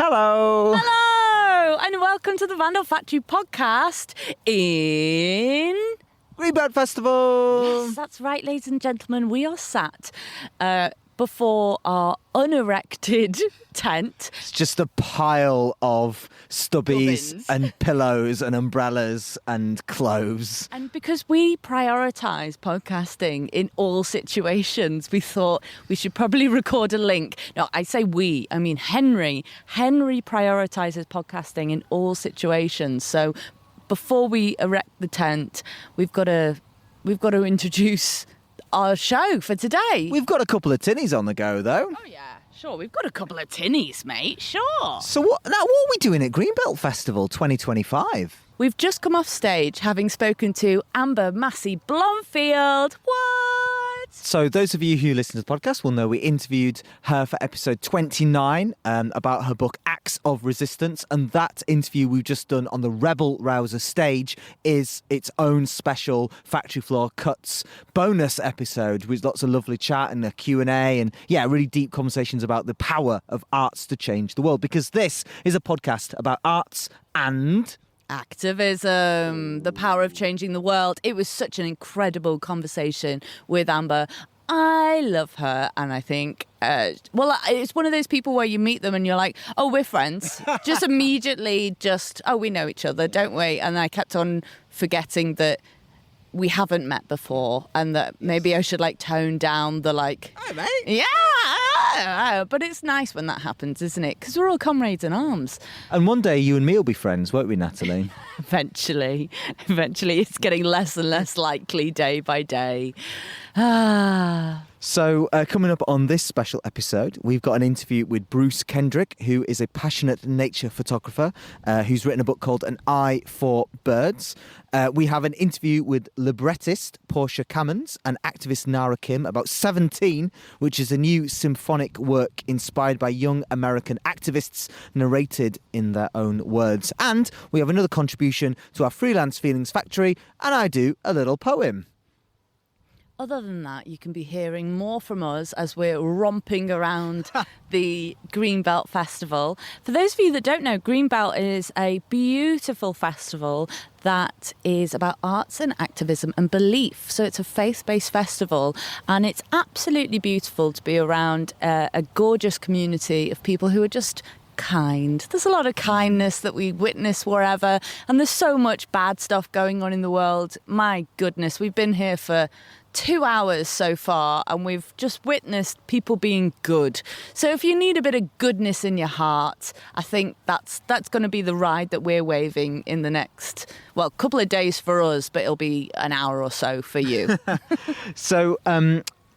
Hello! Hello! And welcome to the Vandal Factory podcast in... Greenbelt Festival! Yes, that's right, ladies and gentlemen. We are sat before our unerected tent. It's just a pile of stubbies Gubbins. and pillows and umbrellas and clothes. And because we prioritise podcasting in all situations, we thought we should probably record a link. No, I say we, I mean Henry. Henry prioritises podcasting in all situations. So before we erect the tent, we've got to introduce our show for today. We've got a couple of tinnies on the go, though. Oh, yeah, sure. We've got a couple of tinnies, mate. Sure. So what are we doing at Greenbelt Festival 2025? We've just come off stage having spoken to Amber Massey Blomfield. What? So those of you who listen to the podcast will know we interviewed her for episode 29 about her book Acts of Resistance, and that interview we've just done on the Rebel Rouser stage is its own special Factory Floor Cuts bonus episode with lots of lovely chat and a Q&A and really deep conversations about the power of arts to change the world, because this is a podcast about arts and... activism, the power of changing the world. It was such an incredible conversation with Amber. I love her, and I think, it's one of those people where you meet them and you're like, oh, we're friends. Just immediately, we know each other, don't we? And I kept on forgetting that we haven't met before, and that maybe I should tone down the Hi, mate. Yeah, but it's nice when that happens, isn't it? Because we're all comrades in arms. And one day you and me will be friends, won't we, Natalie? Eventually, it's getting less and less likely day by day. So coming up on this special episode, we've got an interview with Bruce Kendrick, who is a passionate nature photographer who's written a book called An Eye for Birds. We have an interview with librettist Portia Kamons and activist Nara about 17, which is a new symphonic work inspired by young American activists, narrated in their own words. And we have another contribution to our Freelance Feelings Factory, and I do a little poem. Other than that, you can be hearing more from us as we're romping around the Greenbelt Festival. For those of you that don't know, Greenbelt is a beautiful festival that is about arts and activism and belief. So it's a faith-based festival, and it's absolutely beautiful to be around a gorgeous community of people who are just kind. There's a lot of kindness that we witness wherever, and there's so much bad stuff going on in the world. My goodness, we've been here for 2 hours so far, and we've just witnessed people being good. So if you need a bit of goodness in your heart, I think that's going to be the ride that we're waving in the next, couple of days for us, but it'll be an hour or so for you. So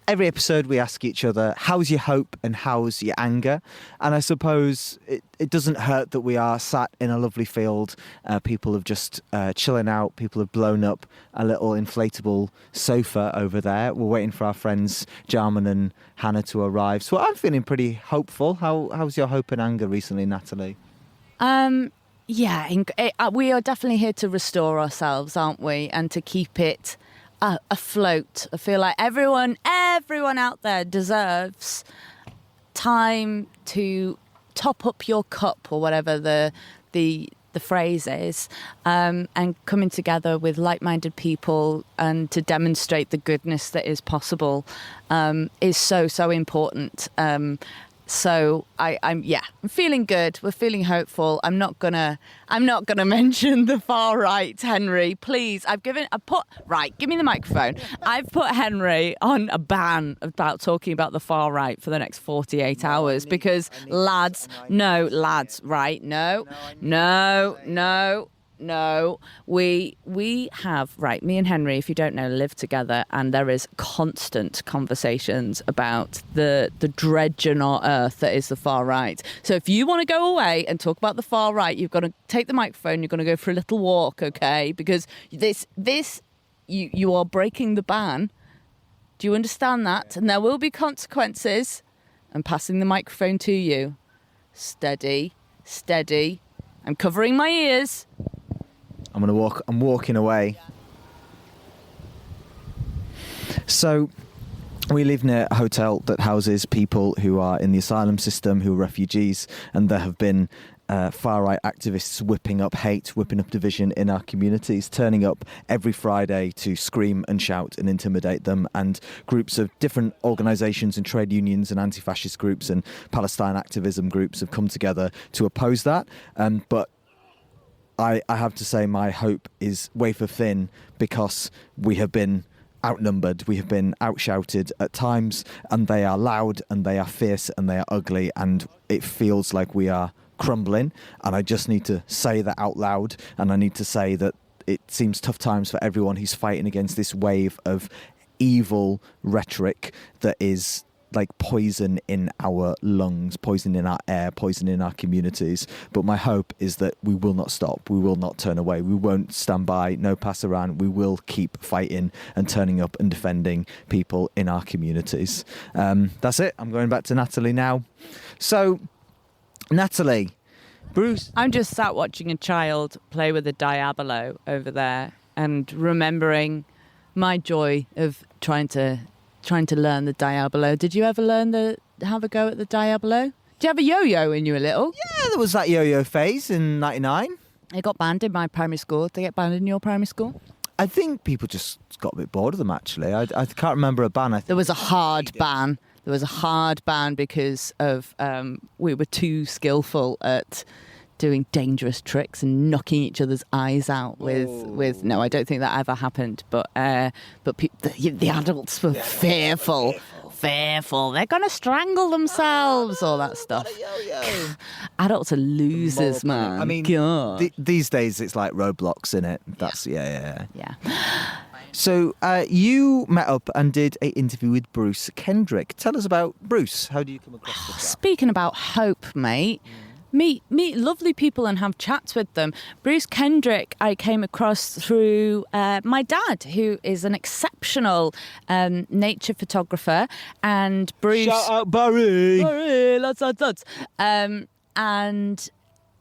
every episode we ask each other, how's your hope and how's your anger? And I suppose it doesn't hurt that we are sat in a lovely field. People have just chilling out. People have blown up a little inflatable sofa over there. We're waiting for our friends Jarman and Hannah to arrive. So I'm feeling pretty hopeful. How's your hope and anger recently, Natalie? We are definitely here to restore ourselves, aren't we? And to keep it afloat. I feel like everyone out there deserves time to top up your cup, or whatever the phrase is, and coming together with like-minded people and to demonstrate the goodness that is possible is so important. So I'm feeling good. We're feeling hopeful. I'm not gonna mention the far right, Henry. Please, give me the microphone. I've put Henry on a ban about talking about the far right for the next 48 hours because lads, right? No, we have, me and Henry, if you don't know, live together, and there is constant conversations about the dredge on our earth that is the far right. So if you want to go away and talk about the far right, you've got to take the microphone, you're going to go for a little walk, okay? Because you are breaking the ban. Do you understand that? And there will be consequences. I'm passing the microphone to you. Steady. I'm covering my ears. I'm walking away. So We live near a hotel that houses people who are in the asylum system, who are refugees, and there have been far-right activists whipping up hate, whipping up division in our communities, turning up every Friday to scream and shout and intimidate them, and groups of different organisations and trade unions and anti-fascist groups and Palestine activism groups have come together to oppose that. But I have to say my hope is wafer thin because we have been outnumbered, we have been outshouted at times, and they are loud and they are fierce and they are ugly, and it feels like we are crumbling. And I just need to say that out loud, and I need to say that it seems tough times for everyone who's fighting against this wave of evil rhetoric that is like poison in our lungs, poison in our air, poison in our communities. But my hope is that we will not stop. We will not turn away. We won't stand by, no pass around. We will keep fighting and turning up and defending people in our communities. That's it. I'm going back to Natalie now. So, Natalie, Bruce. I'm just sat watching a child play with a diabolo over there and remembering my joy of trying to learn the diabolo. Did you ever have a go at the diabolo? Did you have a yo-yo when you were little? Yeah, there was that yo-yo phase in '99. It got banned in my primary school. Did they get banned in your primary school? I think people just got a bit bored of them, actually. I can't remember a ban. There was a hard ban. There was a hard ban because of we were too skillful at doing dangerous tricks and knocking each other's eyes out with no, I don't think that ever happened, but the adults were fearful. They're gonna strangle themselves, all that stuff. Adults are losers, man. I mean, God. These days it's like Roblox, innit? That's yeah. So you met up and did an interview with Bruce Kendrick. Tell us about Bruce. How do you come across this guy? Speaking about hope, mate. Meet lovely people and have chats with them. Bruce Kendrick I came across through my dad, who is an exceptional nature photographer, and Bruce... Shout out Barry! Barry, lots. And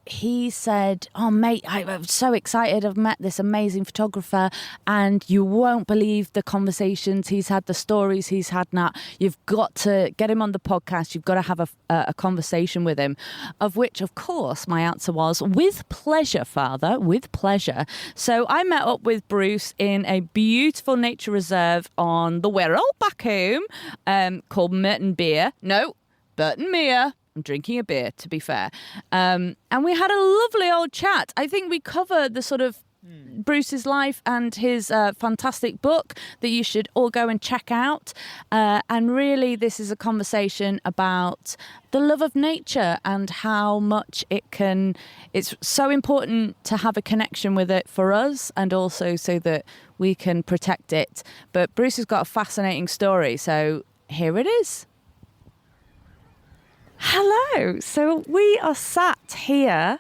he said, oh, mate, I'm so excited. I've met this amazing photographer and you won't believe the conversations he's had, the stories he's had now. You've got to get him on the podcast. You've got to have a conversation with him, of which, of course, my answer was, with pleasure, Father, with pleasure. So I met up with Bruce in a beautiful nature reserve on the Wirral back home called Burton Mere. I'm drinking a beer, to be fair. And we had a lovely old chat. I think we covered the sort of Bruce's life and his fantastic book that you should all go and check out. And really, this is a conversation about the love of nature and how much it's so important to have a connection with it for us, and also so that we can protect it. But Bruce has got a fascinating story, so here it is. Hello. So we are sat here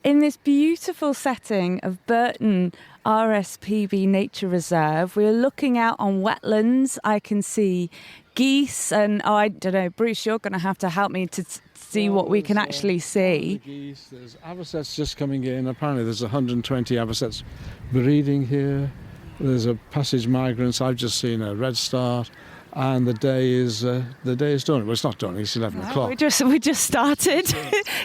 in this beautiful setting of Burton RSPB Nature Reserve. We're looking out on wetlands. I can see geese and, I don't know, Bruce, you're going to have to help me to see what we can actually see. Geese, there's avocets just coming in. Apparently there's 120 avocets breeding here. There's a passage migrants. I've just seen a redstart. And the day is done. Well, it's not done. It's 11 o'clock. We just started.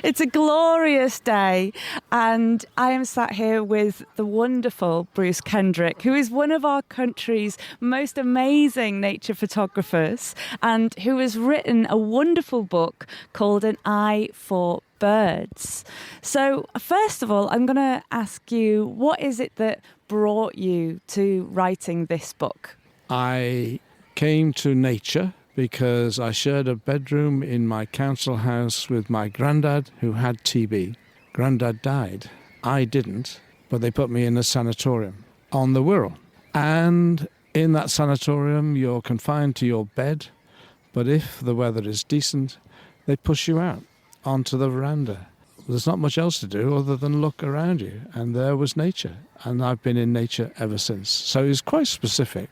It's a glorious day, and I am sat here with the wonderful Bruce Kendrick, who is one of our country's most amazing nature photographers, and who has written a wonderful book called An Eye for Birds. So, first of all, I'm going to ask you, what is it that brought you to writing this book? I came to nature because I shared a bedroom in my council house with my granddad, who had TB. Granddad died. I didn't, but they put me in a sanatorium on the Wirral. And in that sanatorium, you're confined to your bed, but if the weather is decent, they push you out onto the veranda. There's not much else to do other than look around you, and there was nature, and I've been in nature ever since. So it's quite specific.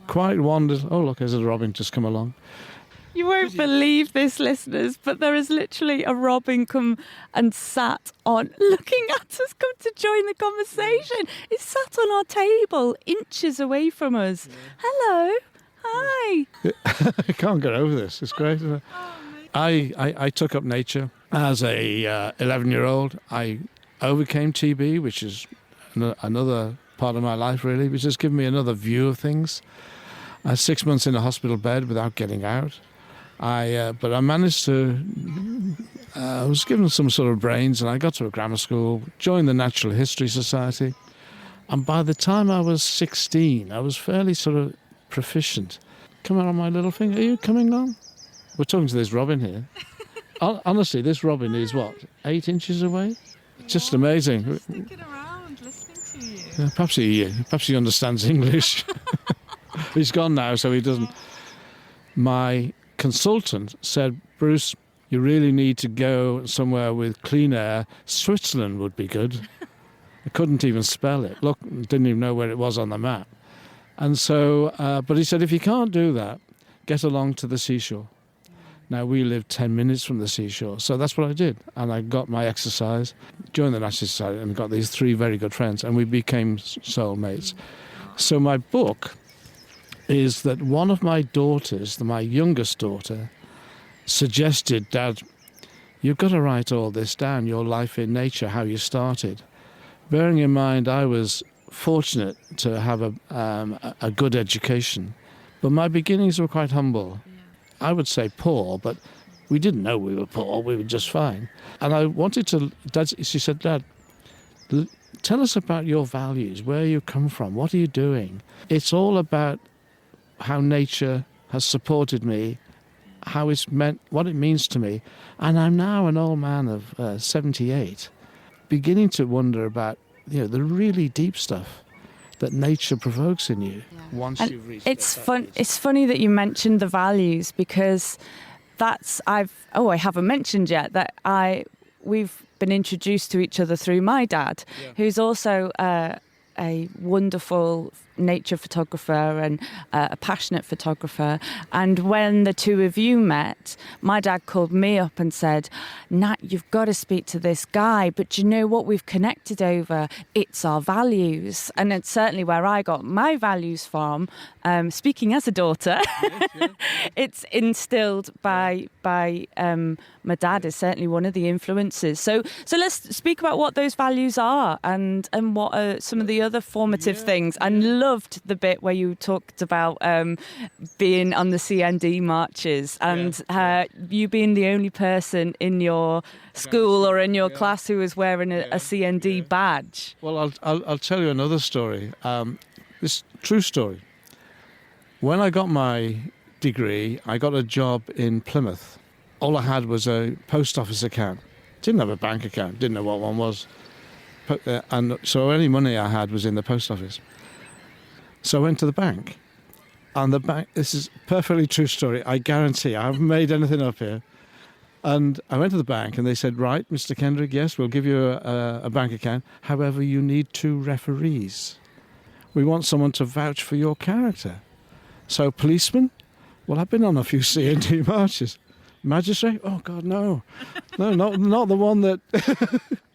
Quite wandered. Oh, look, there's a robin just come along. You won't believe this, listeners, but there is literally a robin come and sat on, looking at us, come to join the conversation. It's sat on our table, inches away from us. Yeah. Hello. Hi. I can't get over this. It's great, isn't it? I took up nature as a 11-year-old. I overcame TB, which is another part of my life, really, which has given me another view of things. I was 6 months in a hospital bed without getting out. But I managed to. I was given some sort of brains, and I got to a grammar school, joined the Natural History Society, and by the time I was 16, I was fairly sort of proficient. Come on my little finger. Are you coming on? We're talking to this robin here. Honestly, this robin is what, 8 inches away? Just amazing. Just sticking around, listening to you. Yeah, perhaps he understands English. He's gone now, so he doesn't. My consultant said, Bruce, you really need to go somewhere with clean air. Switzerland would be good. I couldn't even spell it. Look, didn't even know where it was on the map. And so, but he said, if you can't do that, get along to the seashore. Now, we live 10 minutes from the seashore, so that's what I did. And I got my exercise, joined the National Society, and got these 3 very good friends, and we became soulmates. So my book is that one of my daughters, my youngest daughter, suggested, Dad, you've got to write all this down, your life in nature, how you started. Bearing in mind I was fortunate to have a good education, but my beginnings were quite humble. I would say poor, but we didn't know we were poor, we were just fine. And I wanted to, she said, Dad, tell us about your values, where you come from, what are you doing? It's all about how nature has supported me, how it's meant, what it means to me. And I'm now an old man of 78, beginning to wonder about, the really deep stuff that nature provokes in you once you've reached it. It's funny that you mentioned the values, because I haven't mentioned yet that we've been introduced to each other through my dad, who's also a wonderful nature photographer and a passionate photographer. And when the two of you met, my dad called me up and said, Nat, you've got to speak to this guy, but you know what we've connected over? It's our values. And it's certainly where I got my values from. Speaking as a daughter, it's instilled by my dad is certainly one of the influences. So let's speak about what those values are and what are some of the other formative things. I loved the bit where you talked about being on the CND marches and you being the only person in your school or in your class who was wearing a CND badge. Well, I'll tell you another story. This true story. When I got my degree, I got a job in Plymouth. All I had was a post office account. Didn't have a bank account, didn't know what one was. And so any money I had was in the post office. So I went to the bank. And the bank, this is a perfectly true story, I guarantee, I haven't made anything up here. And I went to the bank and they said, right, Mr. Kendrick, yes, we'll give you a bank account. However, you need 2 referees. We want someone to vouch for your character. So policeman? Well, I've been on a few CND marches. Magistrate? Oh, God, no. No, not the one that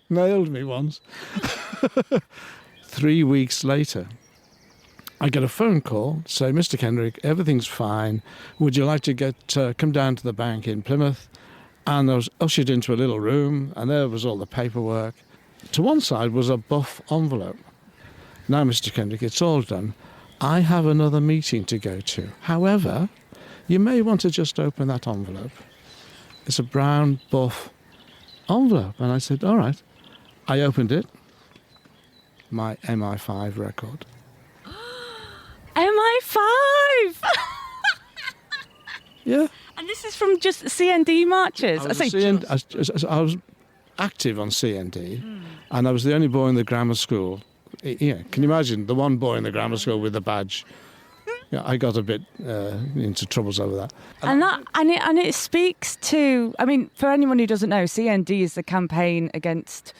nailed me once. 3 weeks later, I get a phone call, say, Mr. Kendrick, everything's fine. Would you like to come down to the bank in Plymouth? And I was ushered into a little room, and there was all the paperwork. To one side was a buff envelope. Now, Mr. Kendrick, it's all done. I have another meeting to go to. However, you may want to just open that envelope. It's a brown buff envelope. And I said, all right. I opened it. My MI5 record. MI5! Yeah. And this is from just CND marches? I was active on CND, and I was the only boy in the grammar school. Yeah, can you imagine the one boy in the grammar school with the badge? Yeah, I got a bit into troubles over that. And it speaks to, I mean, for anyone who doesn't know, CND is the campaign against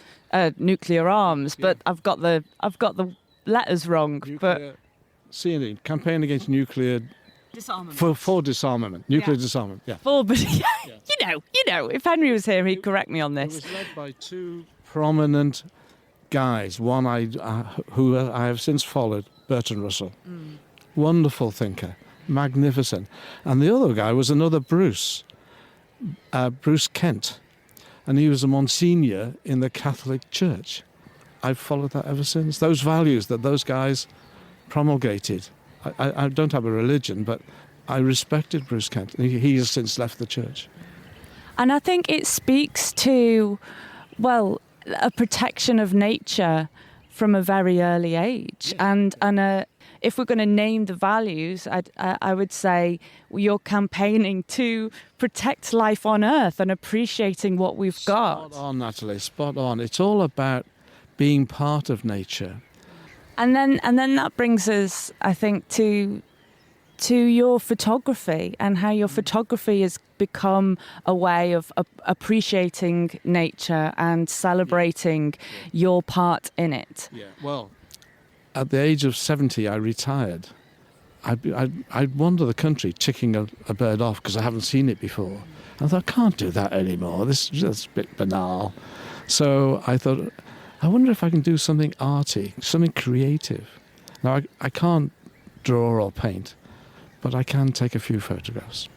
nuclear arms, but I've got the letters wrong. But CND, campaign against nuclear disarmament. For disarmament, nuclear disarmment. Yeah. You know, if Henry was here, he'd correct me on this. It was led by 2 prominent guys. One who I have since followed, Bertrand Russell. Wonderful thinker. magnificent. And the other guy was another Bruce Kent, and he was a Monsignor in the Catholic Church. I've followed that ever since. Those values that those guys promulgated. I don't have a religion, but I respected Bruce Kent. He has since left the church. And I think it speaks to, well, a protection of nature from a very early age. And if we're going to name the values, I would say you're campaigning to protect life on Earth and appreciating what we've got. Spot on, Natalie, spot on. It's all about being part of nature. And then that brings us, I think, to your photography and how your photography has become a way of appreciating nature and celebrating your part in it. Yeah. Well, at the age of 70, I retired. I'd wander the country ticking a bird off because I haven't seen it before. I thought, I can't do that anymore. This is just a bit banal. So I thought, I wonder if I can do something arty, something creative. Now, I can't draw or paint, but I can take a few photographs.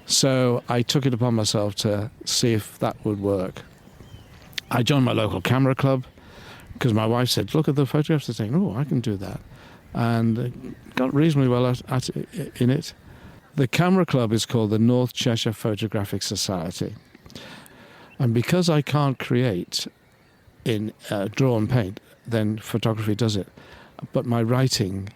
So I took it upon myself to see if that would work. I joined my local camera club because my wife said, look at the photographs they're taking. Oh, I can do that. And got reasonably well in it. The camera club is called the North Cheshire Photographic Society. And because I can't create in draw and paint, then photography does it. But my writing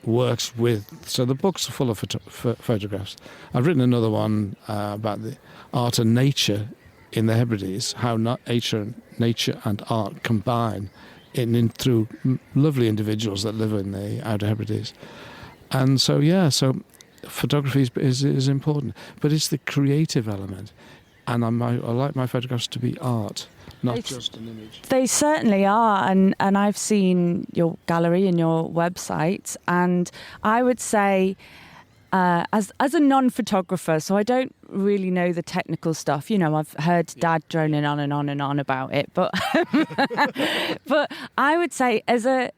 works with, so the books are full of photographs. I've written another one about the art and nature in the Hebrides, how nature and art combine through lovely individuals that live in the Outer Hebrides. And so, so photography is important, but it's the creative element. And I like my photographs to be art, not just an image. They certainly are, and I've seen your gallery and your website, and I would say, as a non-photographer, so I don't really know the technical stuff. You know, I've heard Dad droning on and on and on about it, but but I would say as a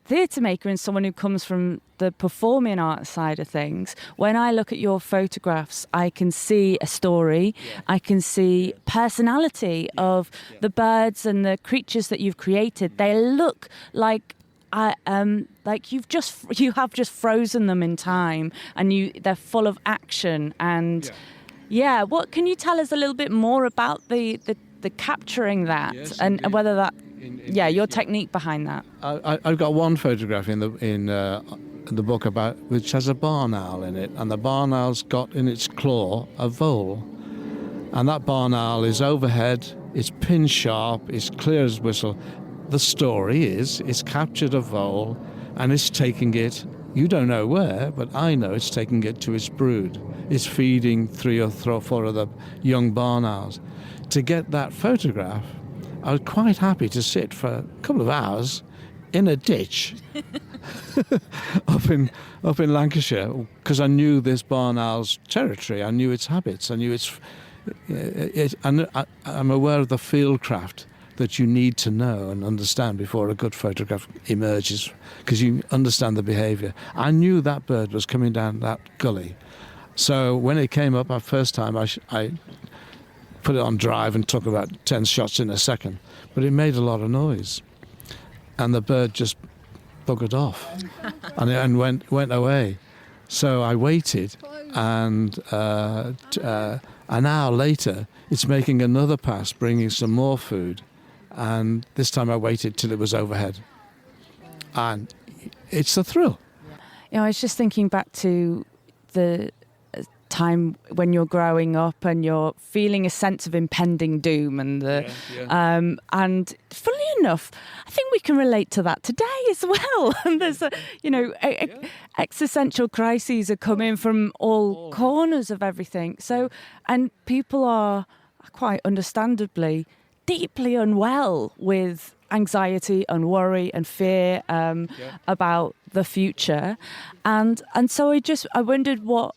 theatre maker and someone who comes from the performing arts side of things, when I look at your photographs, I can see a story. I can see personality of the birds and the creatures that you've created. They look like you have just frozen them in time, and they're full of action. And what can you tell us a little bit more about the capturing that and whether that your technique behind that? I've got one photograph in the book which has a barn owl in it, and the barn owl's got in its claw a vole, and that barn owl is overhead. It's pin sharp. It's clear as whistle. The story is it's captured a vole, and it's taking it. You don't know where, but I know it's taking it to its brood. It's feeding 3 or 4 of the young barn owls. To get that photograph, I was quite happy to sit for a couple of hours in a ditch up in Lancashire, because I knew this barn owl's territory. I knew its habits. I knew and I'm aware of the fieldcraft that you need to know and understand before a good photograph emerges, because you understand the behaviour. I knew that bird was coming down that gully. So when it came up our first time, I put it on drive and took about 10 shots in a second, but it made a lot of noise, and the bird just buggered off and went away. So I waited, and an hour later it's making another pass, bringing some more food, and this time I waited till it was overhead, and it's a thrill. I was just thinking back to the time when you're growing up and you're feeling a sense of impending doom, and and funnily enough, I think we can relate to that today as well. And there's existential crises are coming from all corners of everything. So, and people are quite understandably deeply unwell with anxiety and worry and fear about the future, and so I wondered what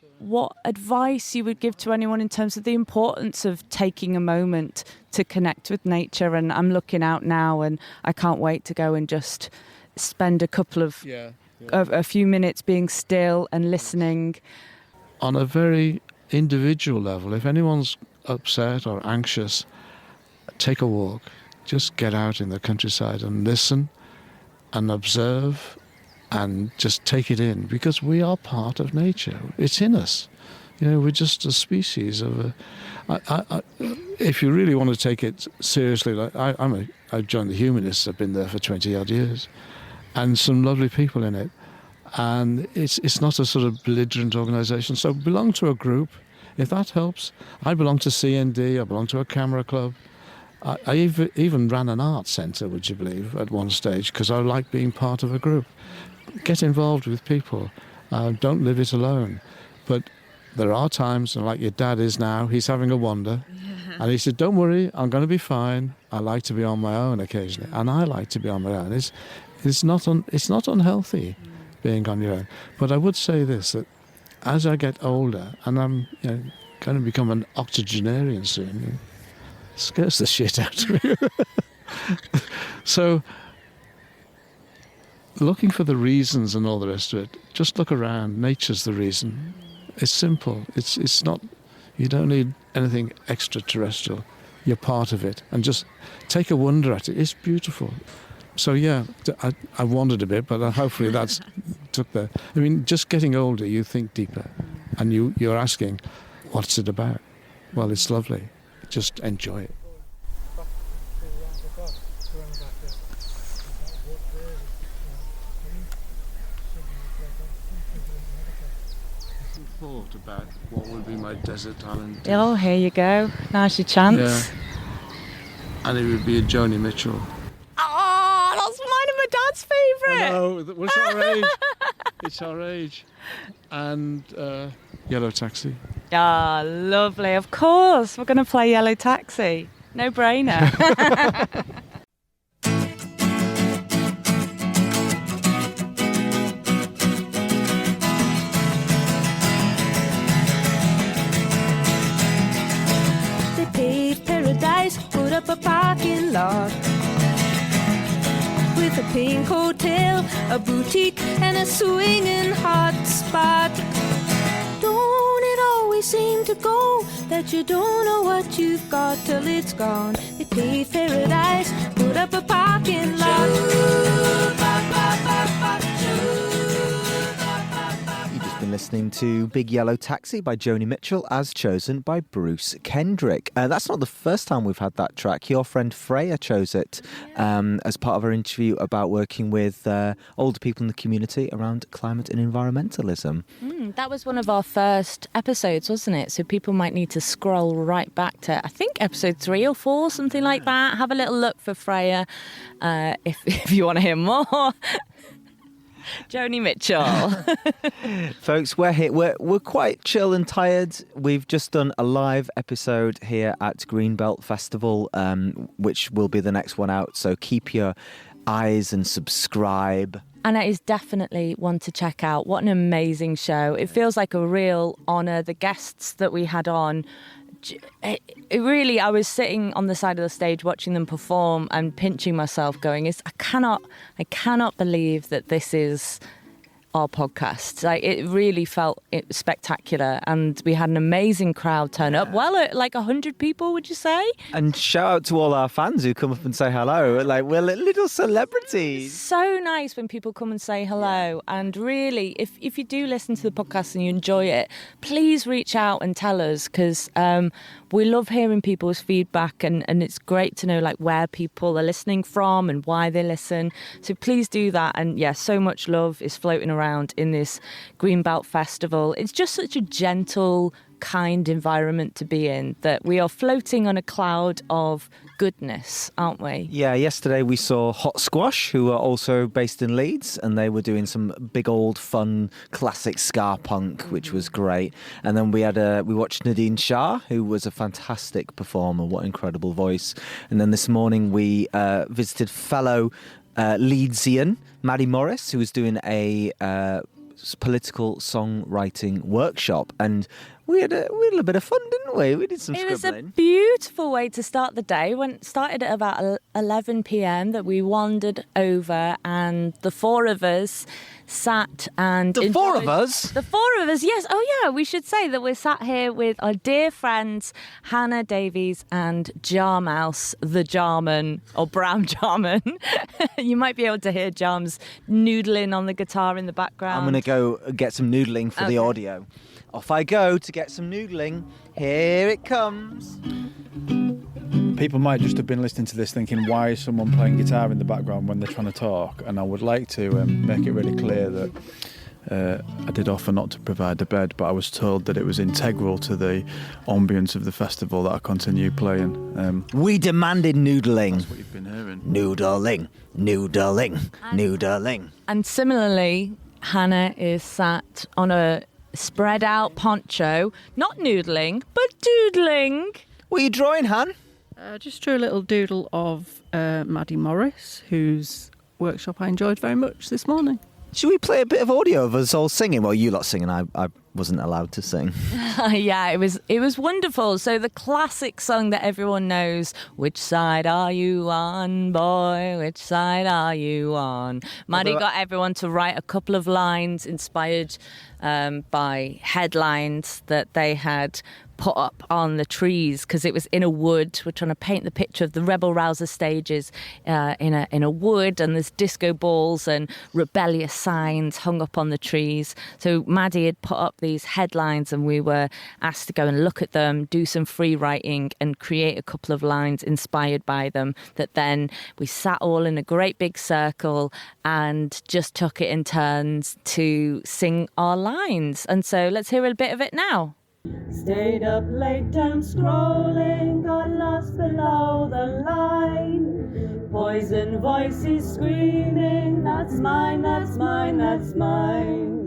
advice you would give to anyone in terms of the importance of taking a moment to connect with nature. And I'm looking out now, and I can't wait to go and just spend a couple of a few minutes being still and listening. On a very individual level, if anyone's upset or anxious, take a walk. Just get out in the countryside and listen and observe and just take it in, because we are part of nature. It's in us. We're just a species of if you really want to take it seriously, like I joined the Humanists. I've been there for 20 odd years, and some lovely people in it. And it's not a sort of belligerent organisation. So belong to a group, if that helps. I belong to CND. I belong to a camera club. I even ran an art centre, would you believe, at one stage, because I like being part of a group. Get involved with people. Don't live it alone. But there are times, and like your dad is now, he's having a wander. Yeah. And he said, don't worry, I'm going to be fine. I like to be on my own occasionally. And I like to be on my own. It's not unhealthy being on your own. But I would say this, that as I get older, and I'm going to become an octogenarian soon, it scares the shit out of me. So, looking for the reasons and all the rest of it, just look around. Nature's the reason. It's simple. It's not. You don't need anything extraterrestrial. You're part of it, and just take a wonder at it. It's beautiful. So yeah, I wandered a bit, but hopefully that's took the. I mean, just getting older, you think deeper, and you're asking, what's it about? Well, it's lovely. Just enjoy it. Thought about what would be my desert island. Oh, here you go. Now's your chance. Yeah. And it would be a Joni Mitchell. Oh, that's mine and my dad's favourite. No, what's our age? It's our age. And Yellow Taxi. Ah, lovely. Of course, we're going to play Yellow Taxi. No brainer. Put up a parking lot with a pink hotel, a boutique, and a swinging hot spot. Don't it always seem to go that you don't know what you've got till it's gone? They paved paradise, put up a parking lot. Been listening to Big Yellow Taxi by Joni Mitchell, as chosen by Bruce Kendrick. That's not the first time we've had that track. Your friend Freya chose it as part of our interview about working with older people in the community around climate and environmentalism. That was one of our first episodes, wasn't it? So people might need to scroll right back to, I think, episode 3 or 4, something like that. Have a little look for Freya if you want to hear more. Joni Mitchell. Folks, we're here. We're quite chill and tired. We've just done a live episode here at Greenbelt Festival, which will be the next one out. So keep your eyes and subscribe. And it is definitely one to check out. What an amazing show. It feels like a real honour. The guests that we had on, it really, I was sitting on the side of the stage watching them perform and pinching myself going, I cannot believe that this is our podcast. Like, it really felt spectacular, and we had an amazing crowd turn up. Well, like 100 people, would you say? And shout out to all our fans who come up and say hello. Like, we're little celebrities. So nice when people come and say hello. And really, if you do listen to the podcast and you enjoy it, please reach out and tell us, because we love hearing people's feedback, and it's great to know like where people are listening from and why they listen. So please do that. And yeah, so much love is floating around in this Greenbelt Festival. It's just such a gentle, kind environment to be in, that we are floating on a cloud of goodness, aren't we? Yeah, yesterday we saw Hot Squash, who are also based in Leeds, and they were doing some big old fun classic ska punk, which was great. And then we watched Nadine Shah, who was a fantastic performer. What an incredible voice. And then this morning we visited fellow Leedsian Maddie Morris, who was doing a political songwriting workshop. And We had a little bit of fun, didn't we? We did some It was a scribbling. beautiful way to start the day. When it started at about 11 p.m. that we wandered over, and the four of us sat and The four of enjoyed- us? The four of us, yes. Oh, yeah, we should say that we're sat here with our dear friends Hannah Davies and Jarmouse, the Jarman, or Brown Jarman. You might be able to hear Jarms noodling on the guitar in the background. I'm going to go get some noodling for the Okay. audio. Off I go to get some noodling. Here it comes. People might just have been listening to this thinking, why is someone playing guitar in the background when they're trying to talk? And I would like to make it really clear that I did offer not to provide the bed, but I was told that it was integral to the ambience of the festival that I continue playing. We demanded noodling. That's what you've been hearing. Noodling, noodling, noodling. And similarly, Hannah is sat on a spread out poncho, not noodling, but doodling. What are you drawing, Han? Just drew a little doodle of Maddie Morris, whose workshop I enjoyed very much this morning. Should we play a bit of audio of us all singing? Well, you lot singing. I wasn't allowed to sing. Yeah, it was wonderful. So the classic song that everyone knows, "Which side are you on, boy? Which side are you on?" Maddie got everyone to write a couple of lines inspired by headlines that they had put up on the trees, because it was in a wood. We're trying to paint the picture of the Rebel Rouser stages in a wood, and there's disco balls and rebellious signs hung up on the trees. So Maddie had put up these headlines, and we were asked to go and look at them, do some free writing, and create a couple of lines inspired by them, that then we sat all in a great big circle and just took it in turns to sing our lines. And so let's hear a bit of it now. Stayed up late and scrolling, got lost below the line. Poison voices screaming, that's mine, that's mine, that's mine.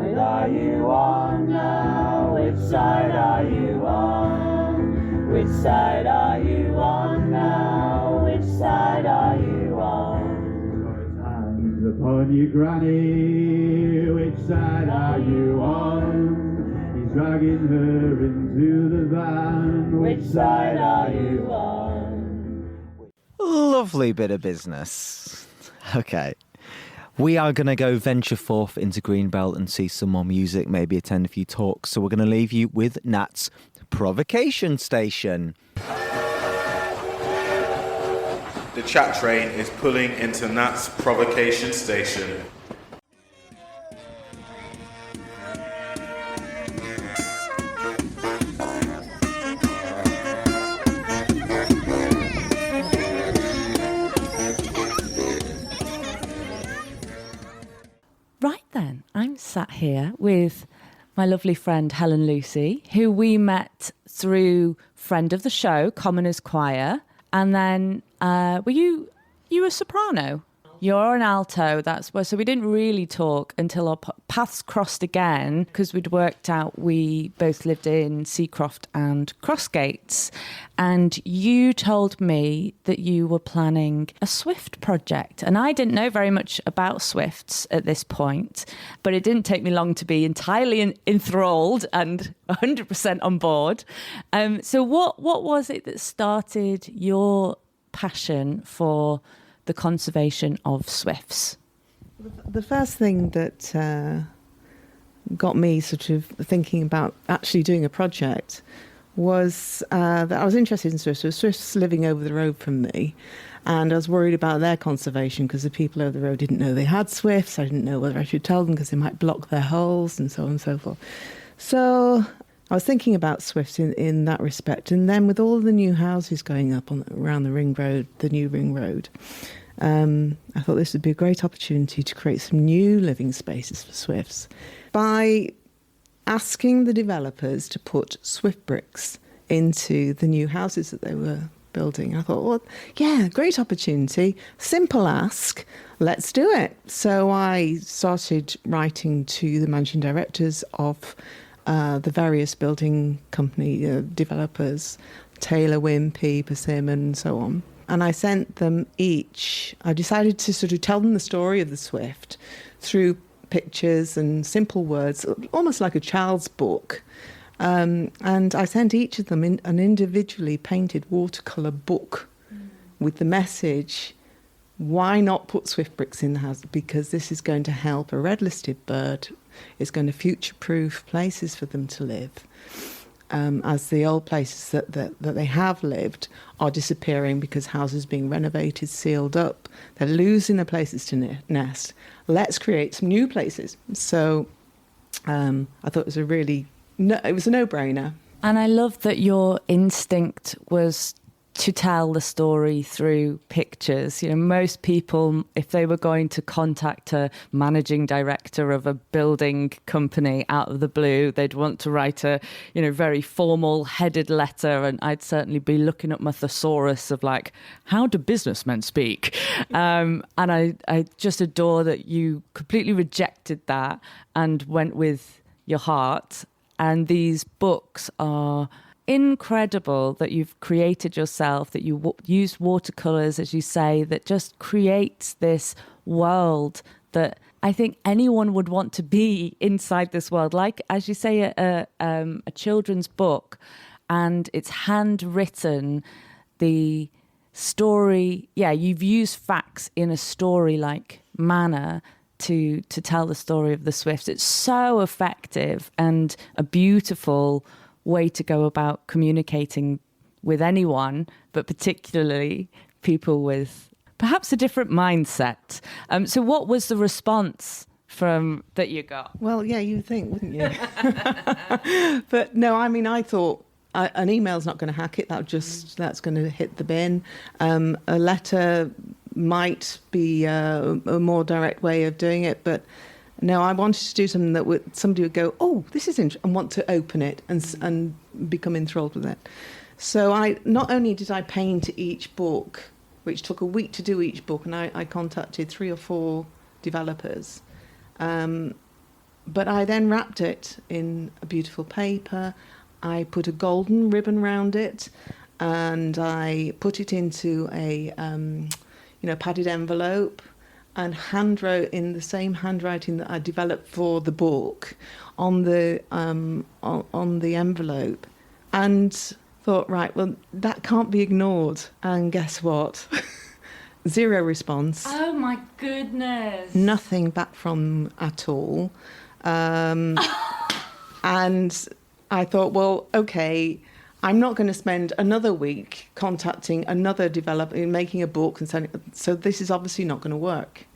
Which side are you on now? Which side are you on? Which side are you on now? Which side are you on? Hands upon you, Granny, which side are you on? Dragging her into the van. Which side are you on? Lovely bit of business. Okay. We are going to go venture forth into Greenbelt and see some more music, maybe attend a few talks. So we're going to leave you with Nat's Provocation Station. The chat train is pulling into Nat's Provocation Station. Right then, I'm sat here with my lovely friend Helen Lucy, who we met through friend of the show, Commoners Choir. And then were you a soprano? You're an alto. That's where. So we didn't really talk until our paths crossed again, because we'd worked out we both lived in Seacroft and Crossgates. And you told me that you were planning a Swift project. And I didn't know very much about Swifts at this point, but it didn't take me long to be entirely enthralled and 100% on board. So what was it that started your passion for the conservation of swifts? The first thing that got me sort of thinking about actually doing a project was that I was interested in swifts. So swifts living over the road from me, and I was worried about their conservation because the people over the road didn't know they had swifts. I didn't know whether I should tell them because they might block their holes and so on and so forth. So I was thinking about swifts in that respect. And then with all the new houses going up around the ring road, the new ring road, I thought this would be a great opportunity to create some new living spaces for swifts by asking the developers to put swift bricks into the new houses that they were building. I thought, well, yeah, great opportunity, simple ask, let's do it. So I started writing to the managing directors of the various building company developers, Taylor, Wimpey, Persimmon, and so on. And I sent them each, I decided to sort of tell them the story of the Swift through pictures and simple words, almost like a child's book. And I sent each of them an individually painted watercolour book with the message, why not put swift bricks in the house? Because this is going to help a red-listed bird. It's going to future-proof places for them to live. As the old places that they have lived are disappearing because houses being renovated, sealed up. They're losing their places to nest. Let's create some new places. So I thought it was it was a no-brainer. And I love that your instinct was to tell the story through pictures. You know, most people, if they were going to contact a managing director of a building company out of the blue, they'd want to write a, very formal headed letter. And I'd certainly be looking up my thesaurus of like, how do businessmen speak? And I just adore that you completely rejected that and went with your heart. And these books are incredible that you've created yourself, that you use watercolours, as you say, that just creates this world that I think anyone would want to be inside this world. Like, as you say, a children's book, and it's handwritten, the story, you've used facts in a story-like manner to tell the story of the swifts. It's so effective and a beautiful way to go about communicating with anyone, but particularly people with perhaps a different mindset. So what was the response that you got? Well, yeah, you'd think, wouldn't you? But no, I mean, I thought an email's not going to hack it. That's going to hit the bin. A letter might be a more direct way of doing it, but no, I wanted to do something that somebody would go, oh, this is interesting, and want to open it and become enthralled with it. So not only did I paint each book, which took a week to do each book, and I contacted 3 or 4 developers, but I then wrapped it in a beautiful paper. I put a golden ribbon around it, and I put it into a padded envelope, and handwrote in the same handwriting that I developed for the book on the envelope, and thought, right, well, that can't be ignored. And guess what? 0 response. Oh my goodness! Nothing back from at all. And I thought, well, okay, I'm not going to spend another week contacting another developer, making a book and sending. So this is obviously not going to work.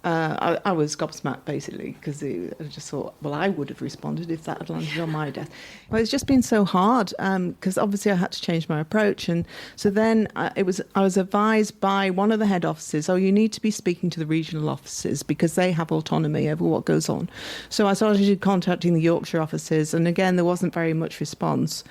I was gobsmacked, basically, because I just thought, well, I would have responded if that had landed on my desk. Well, it's just been so hard, because obviously I had to change my approach. And so then I was advised by one of the head offices, you need to be speaking to the regional offices because they have autonomy over what goes on. So I started contacting the Yorkshire offices, and again, there wasn't very much response.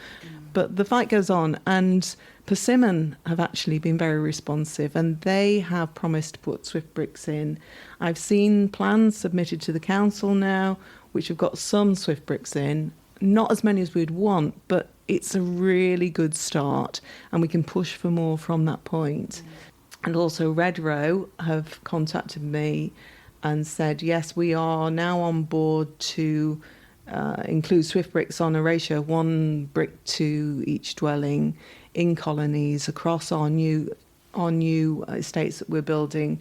But the fight goes on, and Persimmon have actually been very responsive, and they have promised to put swift bricks in. I've seen plans submitted to the council now, which have got some swift bricks in, not as many as we'd want, but it's a really good start, and we can push for more from that point. And also Red Row have contacted me and said, yes, we are now on board to include swift bricks on a ratio of 1 brick to each dwelling in colonies across our new estates that we're building.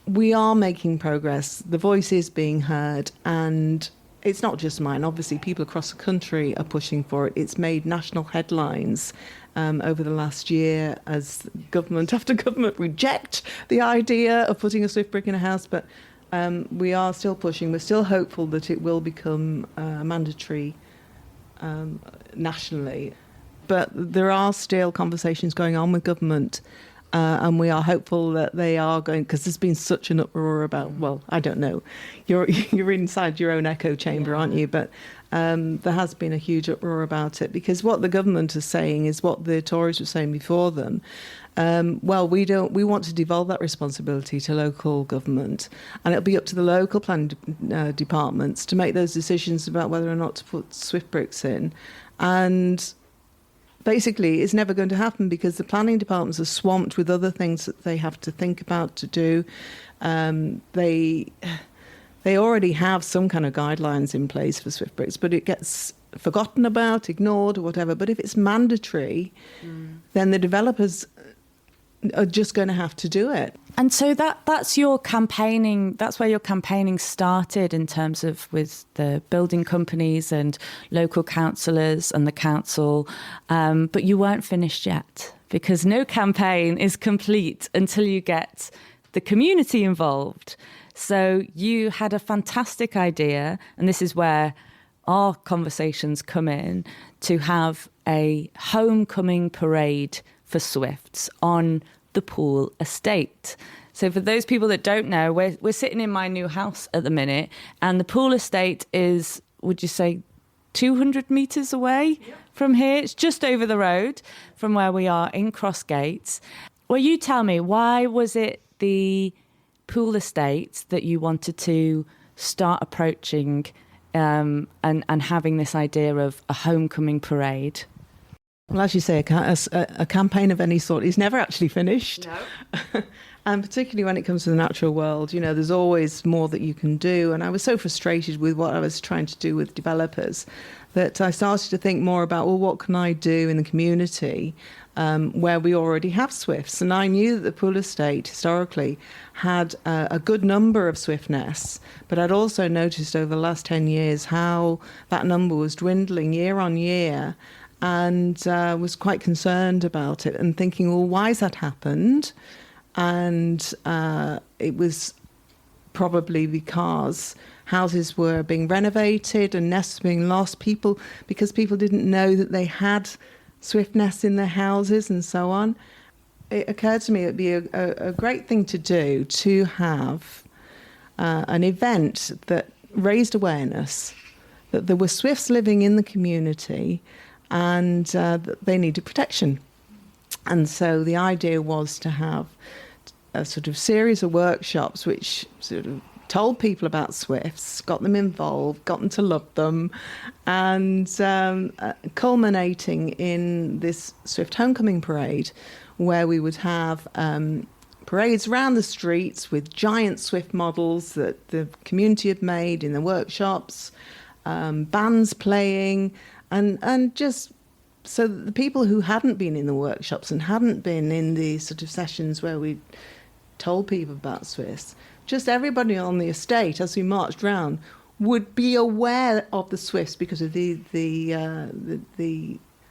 We are making progress. The voice is being heard, and it's not just mine. Obviously, people across the country are pushing for it. It's made national headlines over the last year as government after government reject the idea of putting a swift brick in a house, but we are still pushing. We're still hopeful that it will become mandatory nationally. But there are still conversations going on with government, and we are hopeful that they are going, because there's been such an uproar about, well, I don't know, you're inside your own echo chamber, aren't you? But there has been a huge uproar about it, because what the government is saying is what the Tories were saying before them. We want to devolve that responsibility to local government, and it'll be up to the local planning departments to make those decisions about whether or not to put swift bricks in. And basically, it's never going to happen because the planning departments are swamped with other things that they have to think about to do. They they already have some kind of guidelines in place for Swift breaks, but it gets forgotten about, ignored, or whatever. But if it's mandatory, then the developers are just going to have to do it. And so that's your campaigning, that's where your campaigning started in terms of with the building companies and local councillors and the council, but you weren't finished yet, because no campaign is complete until you get the community involved. So you had a fantastic idea, and this is where our conversations come in, to have a homecoming parade for Swifts on the Pool estate. So for those people that don't know, we're sitting in my new house at the minute, and the Pool estate is, would you say, 200 metres away from here? It's just over the road from where we are in Crossgates. Well, you tell me, why was it the Pool estate that you wanted to start approaching and having this idea of a homecoming parade? Well, as you say, a campaign of any sort is never actually finished. No. And particularly when it comes to the natural world, you know, there's always more that you can do. And I was so frustrated with what I was trying to do with developers that I started to think more about, well, what can I do in the community where we already have Swifts? And I knew that the Pool estate historically had a good number of Swift nests, but I'd also noticed over the last 10 years how that number was dwindling year on year, and was quite concerned about it and thinking, well, why has that happened? And it was probably because houses were being renovated and nests being lost, because people didn't know that they had Swift nests in their houses and so on. It occurred to me it would be a great thing to do, to have an event that raised awareness that there were Swifts living in the community and that they needed protection. And so the idea was to have a sort of series of workshops which sort of told people about Swifts, got them involved, got them to love them, and culminating in this Swift Homecoming Parade, where we would have parades around the streets with giant Swift models that the community had made in the workshops, bands playing, and just so that the people who hadn't been in the workshops and hadn't been in the sort of sessions where we told people about Swifts, just everybody on the estate as we marched round would be aware of the Swifts because of the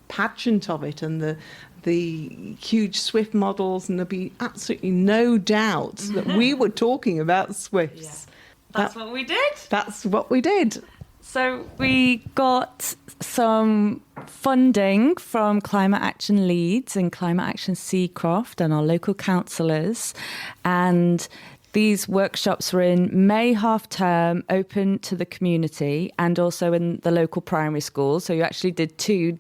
pageant of it and the huge Swift models, and there'd be absolutely no doubt that we were talking about Swifts. Yeah. That's what we did. That's what we did. So we got some funding from Climate Action Leeds and Climate Action Seacroft and our local councillors, and these workshops were in May half term, open to the community and also in the local primary school. So you actually did two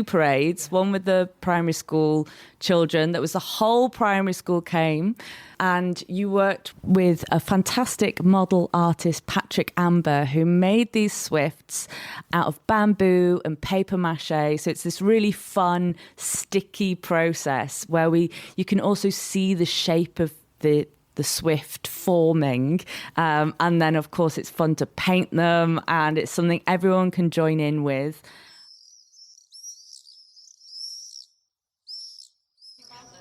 parades, one with the primary school children. That was the whole primary school came, and you worked with a fantastic model artist, Patrick Amber, who made these Swifts out of bamboo and paper mache. So it's this really fun, sticky process where you can also see the shape of the Swift forming. And then, of course, it's fun to paint them, and it's something everyone can join in with.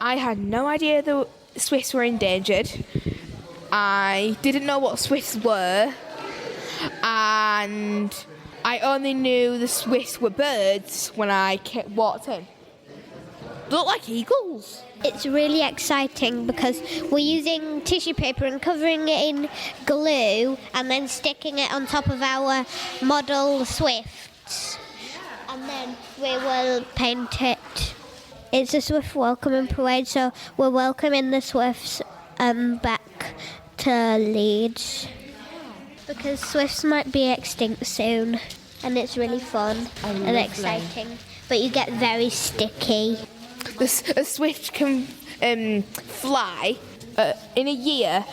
I had no idea the Swifts were endangered. I didn't know what Swifts were, and I only knew the Swifts were birds when I walked in. They look like eagles. It's really exciting because we're using tissue paper and covering it in glue and then sticking it on top of our model Swifts. And then we will paint it. It's a Swift welcoming parade, so we're welcoming the Swifts back to Leeds because Swifts might be extinct soon, and it's really fun and exciting, but you get very sticky. A Swift can fly in a year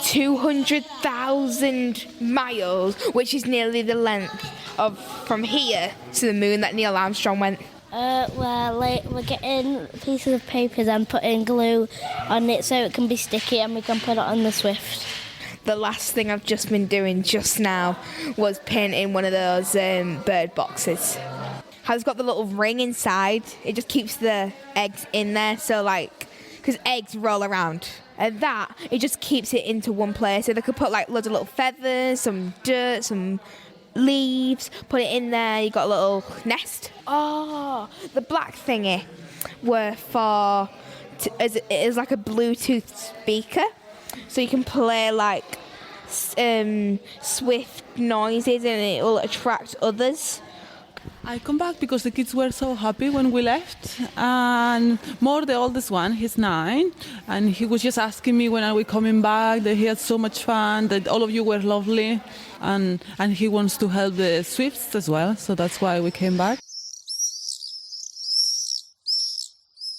200,000 miles, which is nearly the length of from here to the moon that Neil Armstrong went. We're getting pieces of paper and putting glue on it so it can be sticky and we can put it on the Swift. The last thing I've just been doing just now was painting one of those bird boxes. How it's got the little ring inside. It just keeps the eggs in there. So like, because eggs roll around. And that, it just keeps it into one place. So they could put like loads of little feathers, some dirt, some leaves, put it in there. You got a little nest. Oh, the black thingy were for, it is like a Bluetooth speaker. So you can play like swift noises and it will attract others. I come back because the kids were so happy when we left, and more the oldest one, he's 9, and he was just asking me when are we coming back, that he had so much fun, that all of you were lovely, and he wants to help the Swifts as well, so that's why we came back.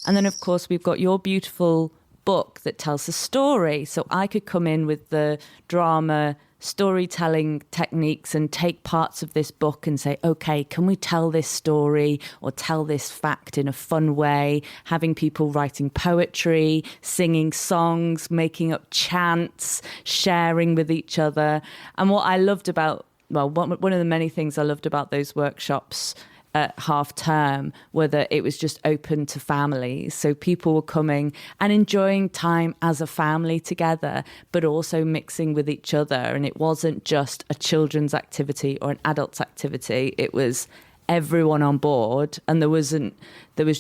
And then, of course, we've got your beautiful book that tells a story. So I could come in with the drama storytelling techniques and take parts of this book and say, okay, can we tell this story or tell this fact in a fun way? Having people writing poetry, singing songs, making up chants, sharing with each other. And what I loved about, well, one of the many things I loved about those workshops at half term were that it was just open to families. So people were coming and enjoying time as a family together, but also mixing with each other. And it wasn't just a children's activity or an adult's activity. It was everyone on board. And there was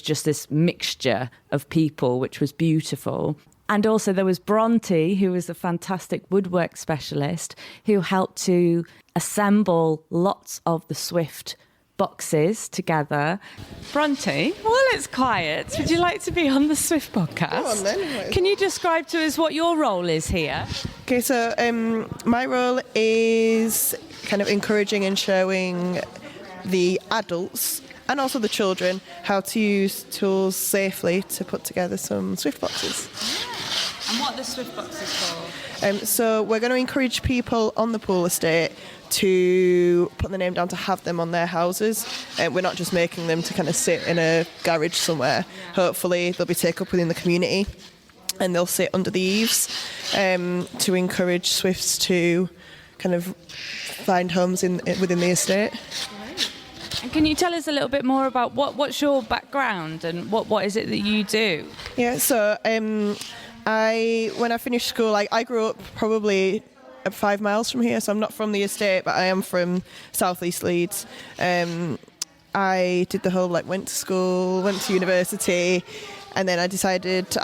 just this mixture of people, which was beautiful. And also there was Bronte, who was a fantastic woodwork specialist, who helped to assemble lots of the Swift boxes together. Bronte, while it's quiet, would you like to be on the Swift podcast? Go on then. Can you describe to us what your role is here? Okay, so my role is kind of encouraging and showing the adults and also the children how to use tools safely to put together some Swift boxes. And what are the Swift boxes for? So we're going to encourage people on the pool estate to put their name down to have them on their houses. We're not just making them to kind of sit in a garage somewhere. Hopefully they'll be taken up within the community and they'll sit under the eaves to encourage Swifts to kind of find homes within the estate. And can you tell us a little bit more about what's your background and what is it that you do? Yeah, so when I finished school, I grew up probably 5 miles from here, so I'm not from the estate, but I am from southeast Leeds. I did the whole went to school, went to university, and then I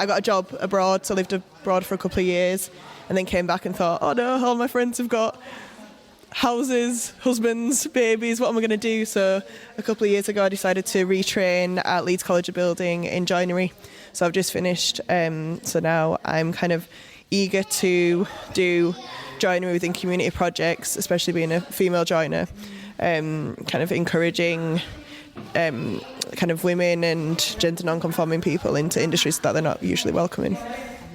got a job abroad, so I lived abroad for a couple of years, and then came back and thought, oh no, all my friends have got houses, husbands, babies, what am I going to do? So a couple of years ago I decided to retrain at Leeds College of Building in joinery. So I've just finished, so now I'm kind of eager to do joinery within community projects, especially being a female joiner, kind of encouraging kind of women and gender non-conforming people into industries that they're not usually welcome in.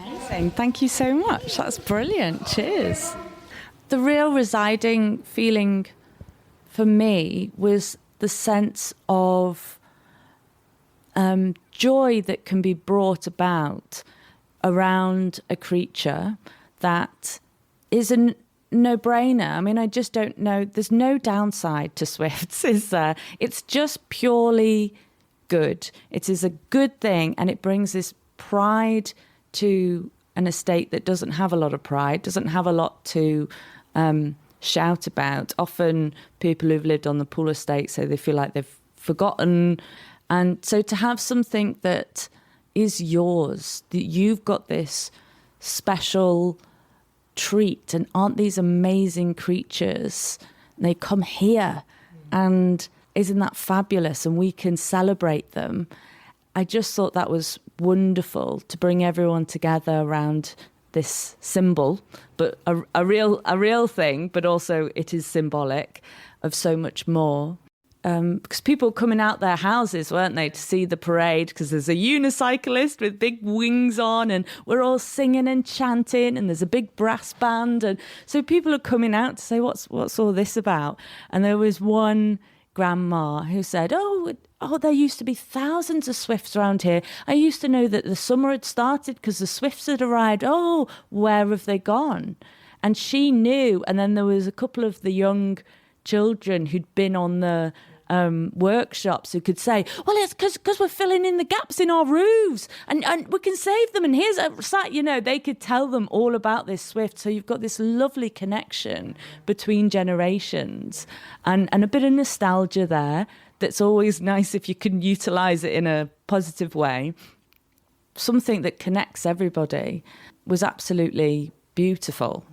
Amazing, thank you so much, that's brilliant, cheers. The real residing feeling for me was the sense of joy that can be brought about around a creature that is a no-brainer. I mean, I just don't know. There's no downside to Swifts, is there? It's just purely good. It is a good thing, and it brings this pride to an estate that doesn't have a lot of pride, doesn't have a lot to shout about. Often people who've lived on the pool estate say they feel like they've forgotten. And so to have something that is yours, that you've got this special treat, and aren't these amazing creatures, they come here, and isn't that fabulous, and we can celebrate them. I just thought that was wonderful to bring everyone together around this symbol, but a real thing, but also it is symbolic of so much more. Because people coming out their houses, weren't they, to see the parade, because there's a unicyclist with big wings on and we're all singing and chanting and there's a big brass band, and so people are coming out to say, what's all this about? And there was one grandma who said, oh, there used to be thousands of Swifts around here. I used to know that the summer had started because the Swifts had arrived. Oh, where have they gone? And she knew. And then there was a couple of the young children who'd been on the workshops who could say, well, it's because we're filling in the gaps in our roofs and we can save them. And here's a site, they could tell them all about this Swift. So you've got this lovely connection between generations and a bit of nostalgia there. That's always nice if you can utilise it in a positive way. Something that connects everybody was absolutely beautiful.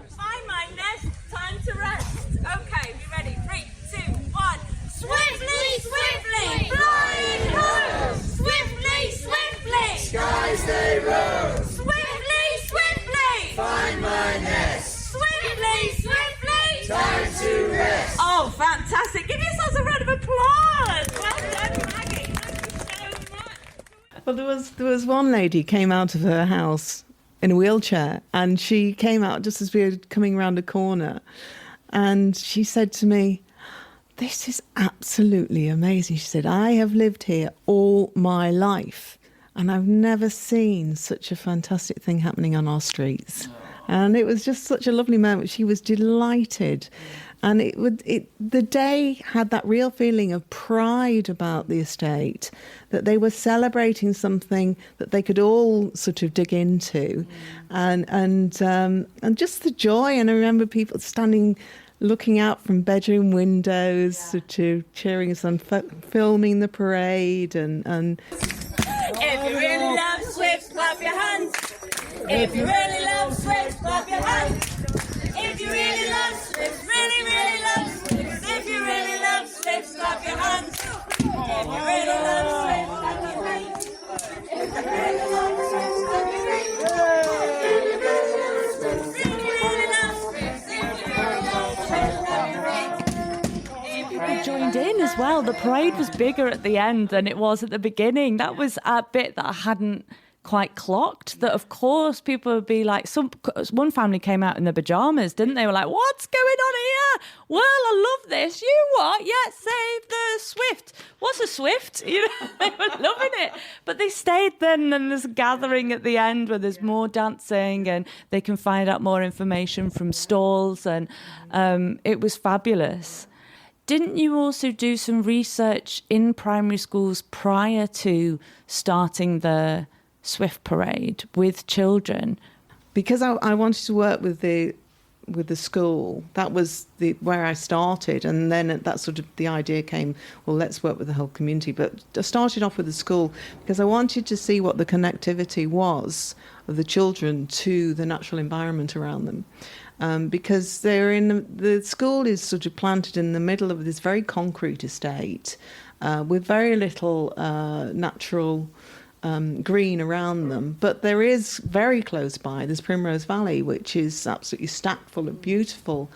Find my nest, time to rest. Okay, be ready. 3, 2, 1. Swiftly, swiftly, flying home. Swiftly, swiftly, skies they rose. Swiftly, swiftly, find my nest. Swiftly, swiftly, time to rest. Oh, fantastic. Give yourselves a round of applause. Well done, Maggie. Thank you so much. Well, there was one lady came out of her house in a wheelchair, and she came out just as we were coming around a corner, and she said to me, "This is absolutely amazing." She said, "I have lived here all my life, and I've never seen such a fantastic thing happening on our streets." And it was just such a lovely moment. She was delighted. And the day had that real feeling of pride about the estate, that they were celebrating something that they could all sort of dig into, and just the joy. And I remember people standing, looking out from bedroom windows, sort of cheering us on, filming the parade, and. If you really love Swift, clap your hands. If you really love Swift, clap your hands. If you really love Swift, really, really love Swift. If you really love Swift, clap your hands. If you really love Swift, clap your hands. If you really love Swift, clap your hands. If you really love Swift, really love Swift. If you really love Swift, clap your hands. They joined in as well. The parade was bigger at the end than it was at the beginning. That was a bit that I hadn't quite clocked, that of course people would be like, one family came out in their pajamas, didn't they? They were like, what's going on here? Well, I love this. You what? Yeah, save the Swift. What's a Swift? They were loving it. But they stayed then, and there's a gathering at the end where there's more dancing and they can find out more information from stalls, and it was fabulous. Didn't you also do some research in primary schools prior to starting the Swift parade with children? Because I wanted to work with the school. That was where I started, and then that sort of the idea came, well, let's work with the whole community. But I started off with the school because I wanted to see what the connectivity was of the children to the natural environment around them. Because the school is sort of planted in the middle of this very concrete estate with very little natural green around them. But there is very close by, there's Primrose Valley, which is absolutely stacked full of beautiful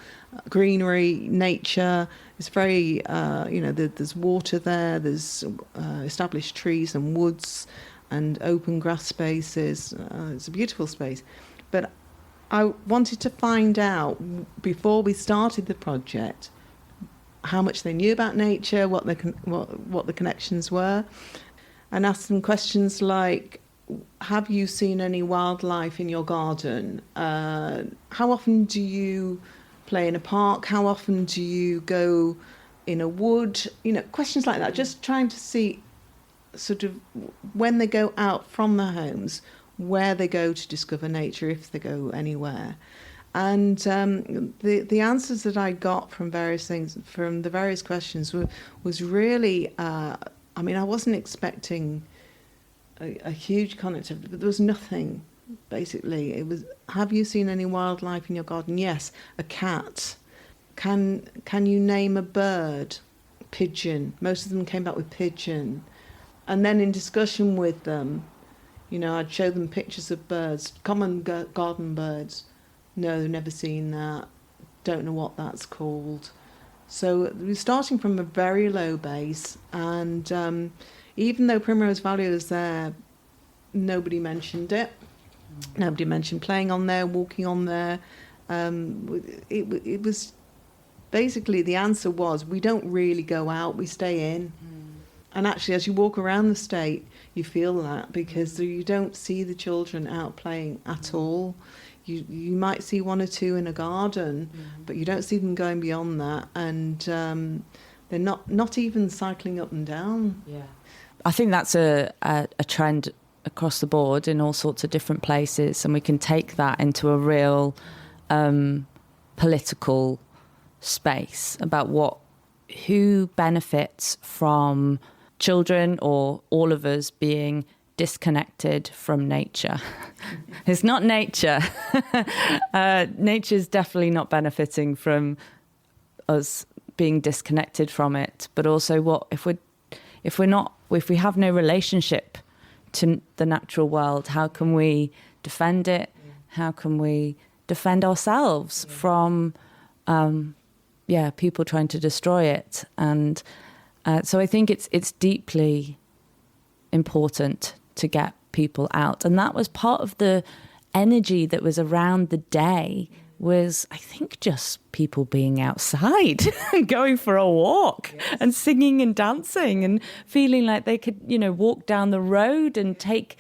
greenery, nature. It's very, there's water there, there's established trees and woods and open grass spaces. It's a beautiful space. But I wanted to find out, before we started the project, how much they knew about nature, what the connections were, and ask them questions like, have you seen any wildlife in your garden? How often do you play in a park? How often do you go in a wood? Questions like that, just trying to see sort of when they go out from their homes, where they go to discover nature, if they go anywhere. And the answers that I got from various things, from the various questions, was really, I wasn't expecting a huge connectivity, but there was nothing, basically. It was, have you seen any wildlife in your garden? Yes, a cat. Can you name a bird? Pigeon. Most of them came back with pigeon. And then in discussion with them, I'd show them pictures of birds, common garden birds. No, they've never seen that. Don't know what that's called. So we're starting from a very low base, and even though Primrose Valley was there, nobody mentioned it. Nobody mentioned playing on there, walking on there. It was basically, the answer was, we don't really go out, we stay in. And actually, as you walk around the state, you feel that, because you don't see the children out playing at all. You might see one or two in a garden, but you don't see them going beyond that. And they're not even cycling up and down. Yeah, I think that's a trend across the board in all sorts of different places, and we can take that into a real political space about who benefits from children or all of us being disconnected from nature. It's not nature. Nature's definitely not benefiting from us being disconnected from it. But also, if we have no relationship to the natural world, how can we defend it? How can we defend ourselves from people trying to destroy it? And so I think it's deeply important to get people out. And that was part of the energy that was around the day, was I think just people being outside and going for a walk and singing and dancing and feeling like they could, walk down the road and take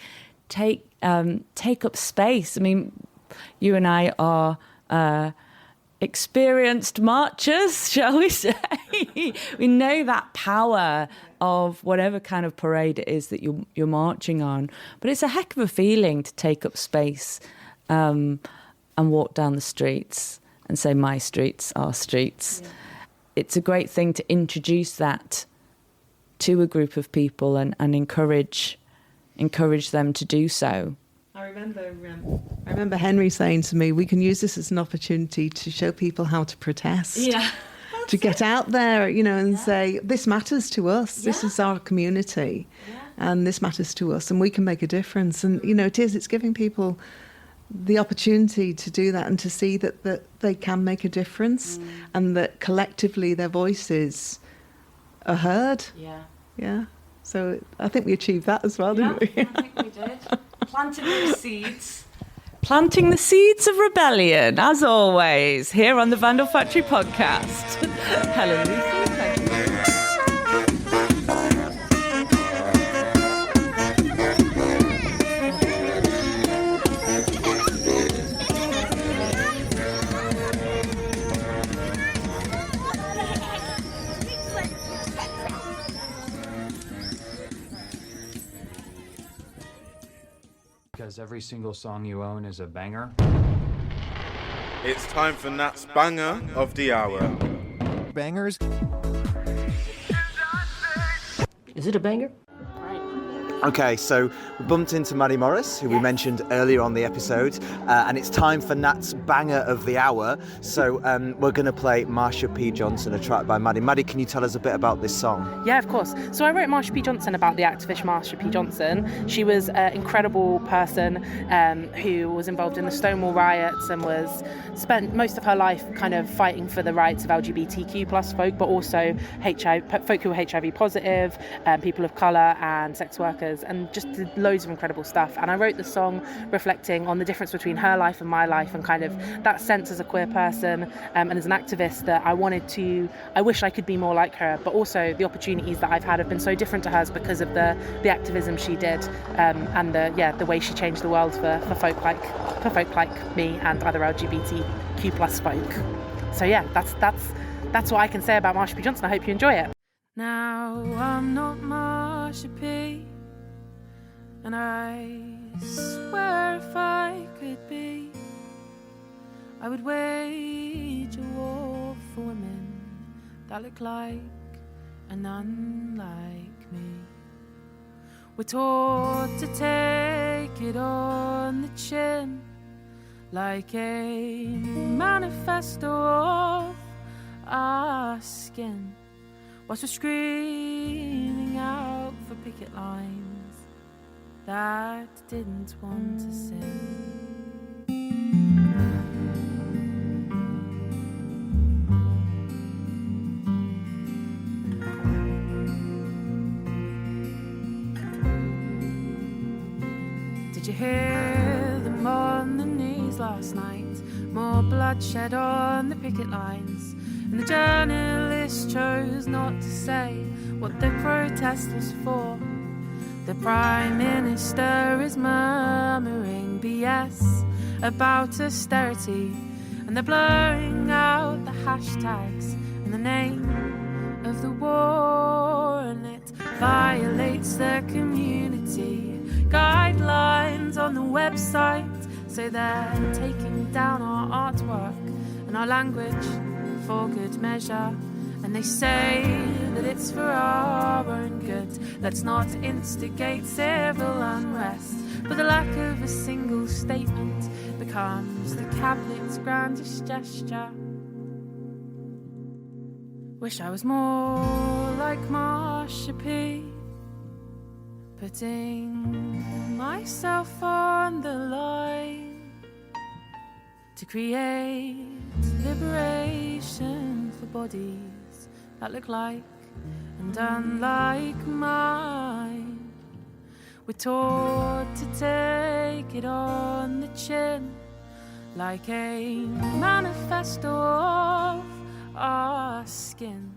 up space. I mean, you and I are experienced marchers, shall we say. We know that power of whatever kind of parade it is that you're marching on. But it's a heck of a feeling to take up space and walk down the streets and say, my streets, our streets. Yeah. It's a great thing to introduce that to a group of people and encourage them to do so. I remember Henry saying to me, we can use this as an opportunity to show people how to protest. Yeah. To get out there, and say, this matters to us. Yeah. This is our community. Yeah. And this matters to us, and we can make a difference. And, it's giving people the opportunity to do that and to see that they can make a difference and that collectively their voices are heard. Yeah. Yeah. So I think we achieved that as well, didn't we? I think we did. Planting those seeds. Planting the seeds of rebellion, as always, here on the Vandal Factory podcast. Helen Lucy, thank you. Because every single song you own is a banger. It's time for Nat's banger of the hour. Bangers. Is it a banger? Okay, so we bumped into Maddie Morris, who we mentioned earlier on the episode, and it's time for Nat's banger of the hour. So we're going to play Marsha P. Johnson, a track by Maddie. Maddie, can you tell us a bit about this song? Yeah, of course. So I wrote Marsha P. Johnson about the activist Marsha P. Johnson. She was an incredible person who was involved in the Stonewall riots and spent most of her life kind of fighting for the rights of LGBTQ plus folk, but also folk who were HIV positive, people of colour and sex workers, and just did loads of incredible stuff. And I wrote the song reflecting on the difference between her life and my life, and kind of that sense as a queer person and as an activist that I wish I could be more like her, but also the opportunities that I've had have been so different to hers because of the activism she did and the way she changed the world for folk like me and other LGBTQ plus folk. So yeah, that's what I can say about Marsha P. Johnson. I hope you enjoy it. Now I'm not Marsha P. And I swear if I could be, I would wage a war for women that look like and unlike me. We're taught to take it on the chin, like a manifesto of our skin, whilst we're screaming out for picket lines that didn't want to sing. Did you hear them on the news last night? More bloodshed on the picket lines, and the journalists chose not to say what the protest was for. The Prime Minister is murmuring BS about austerity, and they're blurring out the hashtags in the name of the war, and it violates the community guidelines on the website. So they're taking down our artwork and our language for good measure, and they say that it's for our own good. Let's not instigate civil unrest, but the lack of a single statement becomes the cabinet's grandest gesture. Wish I was more like Marsha P, putting myself on the line to create liberation for bodies that look like and unlike mine. We're taught to take it on the chin like a manifesto of our skin,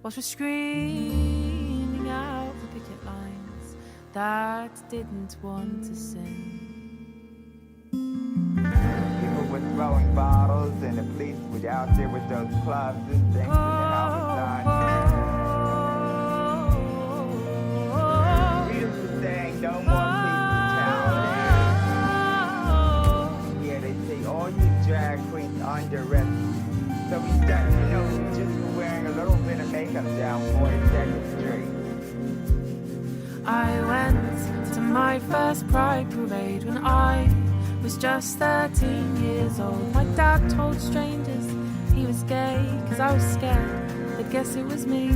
whilst we're screaming out the picket lines that didn't want to sin. People were throwing bottles and the police was out there with those clubs and things. Freedom was saying no more police brutality. Yeah, they say all you drag queens under arrest. So we start to know we just were wearing a little bit of makeup down 42nd Street. I went to my first Pride parade when I was just 13 years old. My dad told strangers he was gay, cause I was scared they'd guess it was me.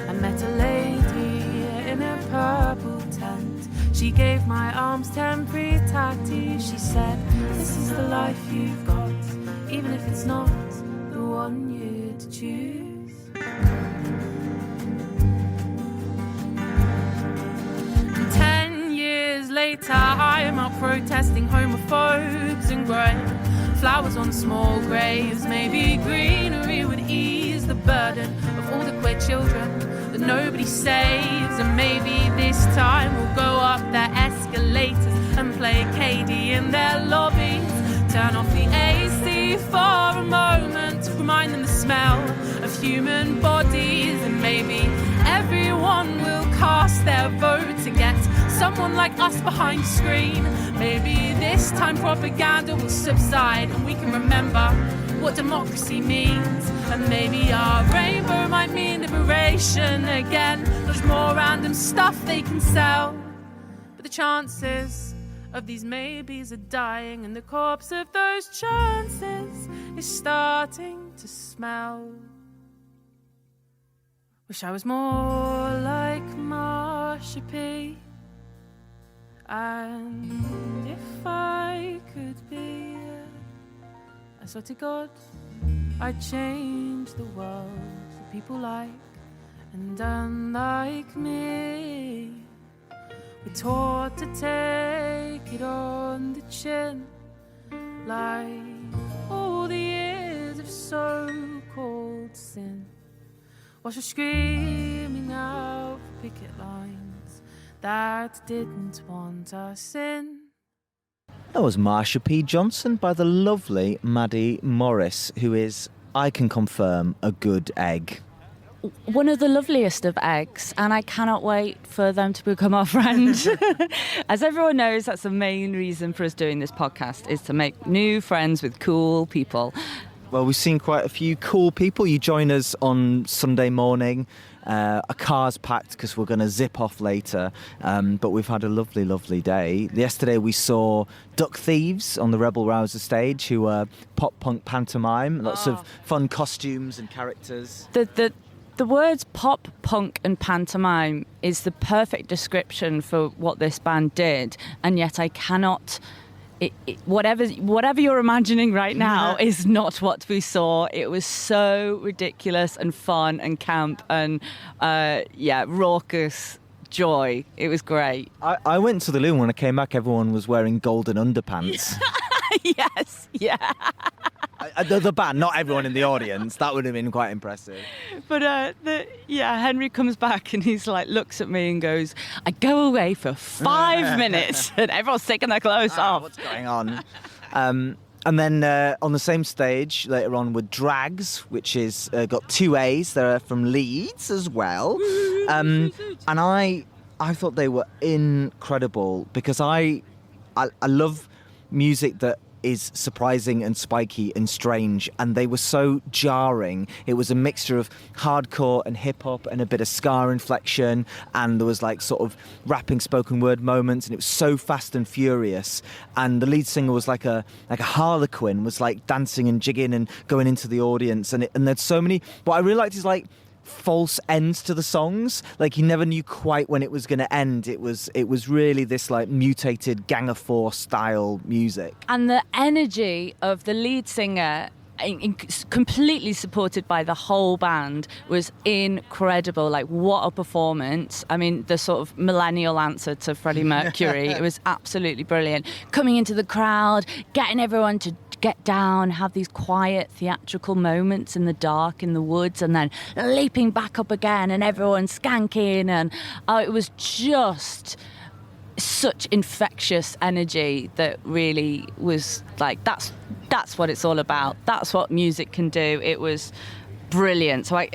I met a lady in a purple tent. She gave my arms temporary tattoos. She said, this is the life you've got, even if it's not the one you'd choose. And 10 years later, I am out protesting homophobes and growing flowers on small graves. Maybe greenery would ease the burden of all the queer children that nobody saves. And maybe this time we'll go up their escalators and play Katie in their lobbies. Turn off the AC for a moment to remind them the smell of human bodies. And maybe everyone will cast their vote to get someone like us behind the screen. Maybe this time propaganda will subside and we can remember what democracy means. And maybe our rainbow might mean liberation again. There's more random stuff they can sell, but the chances of these maybes are dying, and the corpse of those chances is starting to smell. Wish I was more like Marsha P, and if I could be, I swear to God I'd change the world for people like and unlike me. We're taught to take it on the chin, like all the years of so-called sin, whilst we're screaming out for picket lines that didn't want us in. That was Marsha P. Johnson by the lovely Maddie Morris, who is, I can confirm, a good egg. One of the loveliest of eggs, and I cannot wait for them to become our friend. As everyone knows, that's the main reason for us doing this podcast, is to make new friends with cool people. Well, we've seen quite a few cool people. You join us on Sunday morning. A car's packed because we're going to zip off later, but we've had a lovely, lovely day. Yesterday we saw Duck Thieves on the Rebel Rouser stage, who are pop-punk pantomime, lots of fun costumes and characters. The words pop, punk and pantomime is the perfect description for what this band did, and yet I cannot... whatever you're imagining right now is not what we saw. It was so ridiculous and fun and camp and raucous joy. It was great. I went to the loo, and when I came back everyone was wearing golden underpants. Yes, yeah. The band, not everyone in the audience. That would have been quite impressive. But Henry comes back and he's like, looks at me and goes, I go away for 5 minutes and everyone's taking their clothes off. What's going on? And then on the same stage later on were Drags, which is got 2 A's. They're from Leeds as well. And I thought they were incredible because I love music that is surprising and spiky and strange, and they were so jarring. It was a mixture of hardcore and hip-hop and a bit of ska inflection, and there was like sort of rapping spoken word moments, and it was so fast and furious. And the lead singer was like a harlequin, was like dancing and jigging and going into the audience, and there's so many. What I really liked is like false ends to the songs. Like you never knew quite when it was going to end. It was really this like mutated Gang of Four style music. And the energy of the lead singer, completely supported by the whole band, was incredible. Like, what a performance. I mean, the sort of millennial answer to Freddie Mercury. It was absolutely brilliant. Coming into the crowd, getting everyone to get down, have these quiet theatrical moments in the dark in the woods, and then leaping back up again and everyone skanking, and it was just such infectious energy that really was like, that's what it's all about. That's what music can do. It was brilliant. So I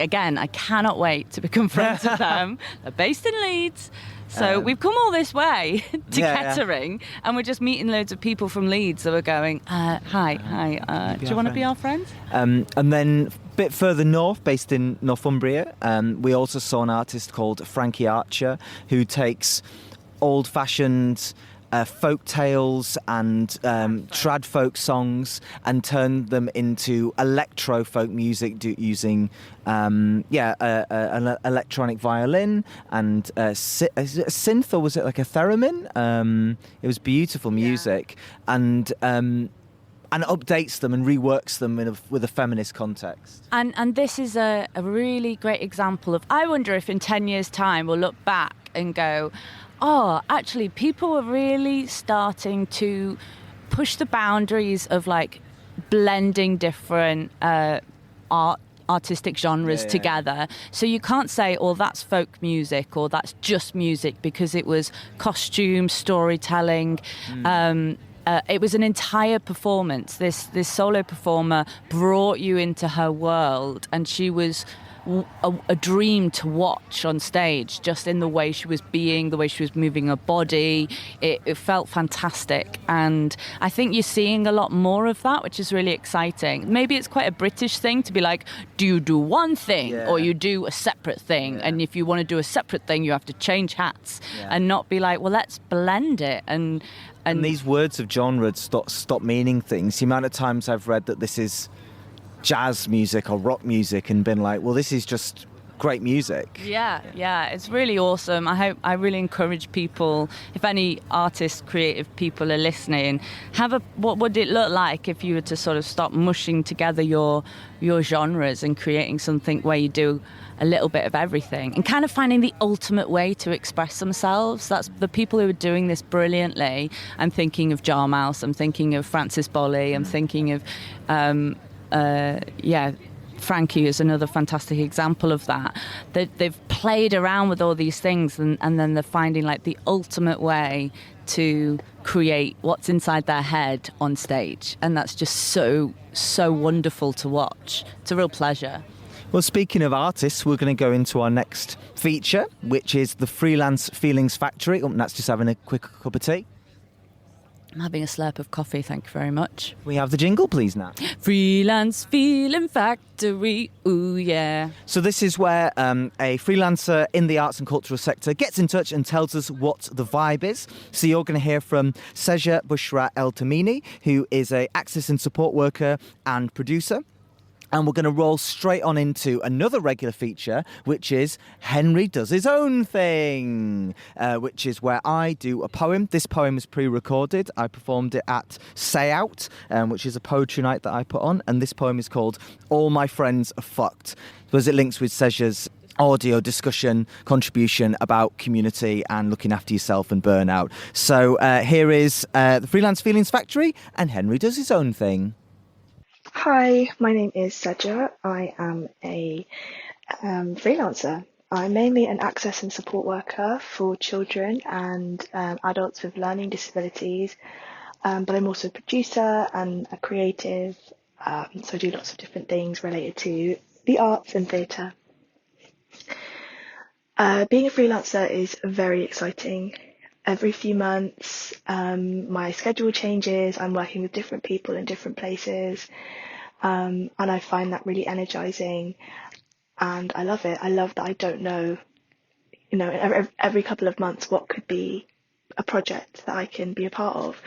cannot wait to become friends with them. They're based in Leeds. So we've come all this way to Kettering, and we're just meeting loads of people from Leeds that were going, hi, do you want to be our friends? And then a bit further north, based in Northumbria, we also saw an artist called Frankie Archer, who takes old-fashioned folk tales and trad folk songs and turned them into electro folk music using an electronic violin and a synth, or was it like a theremin? It was beautiful music, and updates them and reworks them with a feminist context. And this is a really great example of, I wonder if in 10 years' time we'll look back and go, oh, actually, people were really starting to push the boundaries of like blending different artistic genres together. So you can't say, oh, that's folk music or that's just music, because it was costume, storytelling. It was an entire performance. This solo performer brought you into her world, and she was a dream to watch on stage, just in the way she was being, the way she was moving her body. It felt fantastic, and I think you're seeing a lot more of that, which is really exciting. Maybe it's quite a British thing to be like, do you do one thing or you do a separate thing? And if you want to do a separate thing, you have to change hats and not be like, well, let's blend it. And these words of genre stop meaning things. The amount of times I've read that this is jazz music or rock music and been like, well, this is just great music. Yeah, it's really awesome. I really encourage people, if any artists, creative people are listening, what would it look like if you were to sort of stop mushing together your genres and creating something where you do a little bit of everything and kind of finding the ultimate way to express themselves. That's the people who are doing this brilliantly. I'm thinking of Jarmouse, I'm thinking of Francis Bolly, I'm thinking of Frankie is another fantastic example of that. They've played around with all these things and then they're finding like the ultimate way to create what's inside their head on stage, and that's just so wonderful to watch. It's a real pleasure. Well, speaking of artists, we're going to go into our next feature, which is the Freelance Feelings Factory. That's just having a quick cup of tea. I'm having a slurp of coffee, thank you very much. We have the jingle, please, Nat. Freelance Feeling Factory, ooh yeah. So this is where a freelancer in the arts and cultural sector gets in touch and tells us what the vibe is. So you're going to hear from Seja Bushra El Tamini, who is an access and support worker and producer. And we're going to roll straight on into another regular feature, which is Henry Does His Own Thing, which is where I do a poem. This poem is pre-recorded. I performed it at Say Out, which is a poetry night that I put on. And this poem is called All My Friends Are Fucked, because it links with Seja's audio discussion contribution about community and looking after yourself and burnout. So here is the Freelance Feelings Factory and Henry Does His Own Thing. Hi, my name is Saja. I am a freelancer. I'm mainly an access and support worker for children and adults with learning disabilities, but I'm also a producer and a creative, so I do lots of different things related to the arts and theatre. Being a freelancer is very exciting. Every few months, my schedule changes. I'm working with different people in different places, and I find that really energizing, and I love it. I love that I don't know, every couple of months what could be a project that I can be a part of.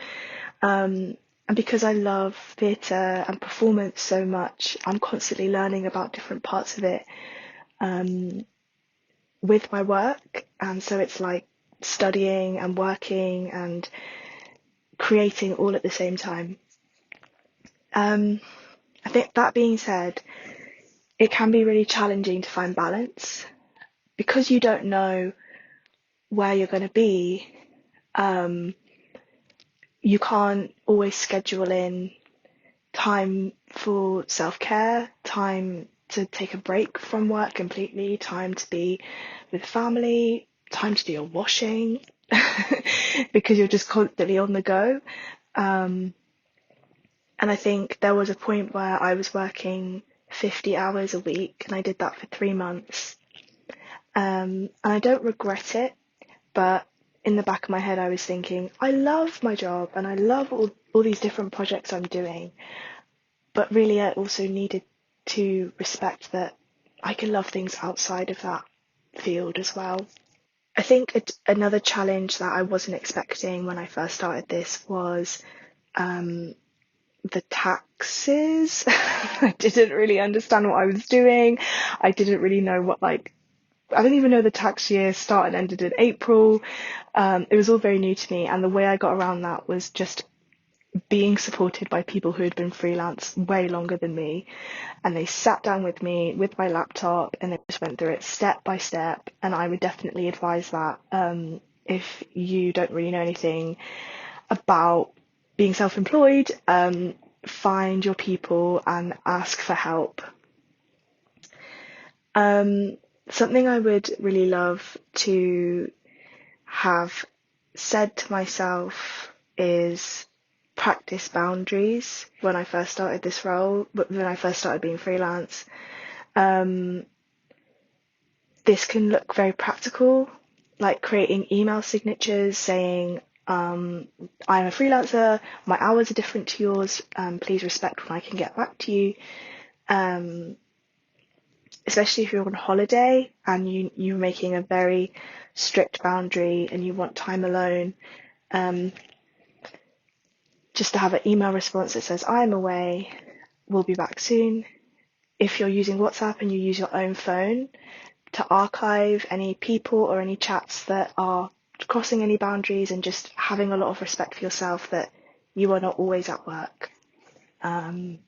And because I love theatre and performance so much, I'm constantly learning about different parts of it with my work, and so it's like studying and working and creating all at the same time. I think that being said, it can be really challenging to find balance because you don't know where you're going to be. You can't always schedule in time for self-care, time to take a break from work completely, time to be with family, time to do your washing because you're just constantly on the go. And I think there was a point where I was working 50 hours a week, and I did that for 3 months. And I don't regret it, but in the back of my head I was thinking, I love my job and I love all these different projects I'm doing, but really I also needed to respect that I can love things outside of that field as well. I think another challenge that I wasn't expecting when I first started this was the taxes. I didn't really understand what I was doing. I didn't really know I didn't even know the tax year started and ended in April. It was all very new to me, and the way I got around that was just being supported by people who had been freelance way longer than me, and they sat down with me with my laptop and they just went through it step by step. And I would definitely advise that if you don't really know anything about being self-employed, find your people and ask for help. Something I would really love to have said to myself is practice boundaries when I first started this role, when I first started being freelance. This can look very practical, like creating email signatures saying, I'm a freelancer, my hours are different to yours, please respect when I can get back to you. Especially if you're on holiday and you're making a very strict boundary and you want time alone, just to have an email response that says, I'm away, we'll be back soon. If you're using WhatsApp and you use your own phone to archive any people or any chats that are crossing any boundaries, and just having a lot of respect for yourself that you are not always at work. And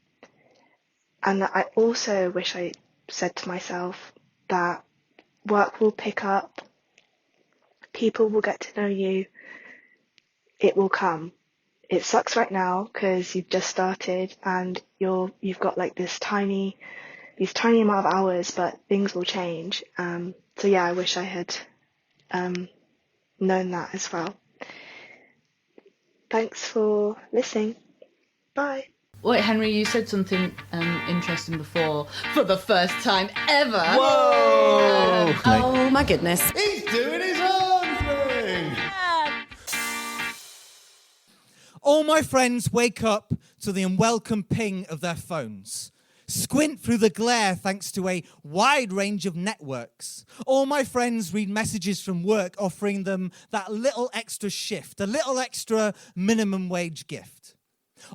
that I also wish I said to myself that work will pick up, people will get to know you, it will come. It sucks right now because you've just started and you've got like these tiny amount of hours, but things will change. So yeah, I wish I had known that as well. Thanks for listening. Bye. Wait, Henry, you said something interesting before. For the first time ever. Whoa! Oh my goodness. He's doing his own thing. All my friends wake up to the unwelcome ping of their phones. Squint through the glare thanks to a wide range of networks. All my friends read messages from work offering them that little extra shift, a little extra minimum wage gift.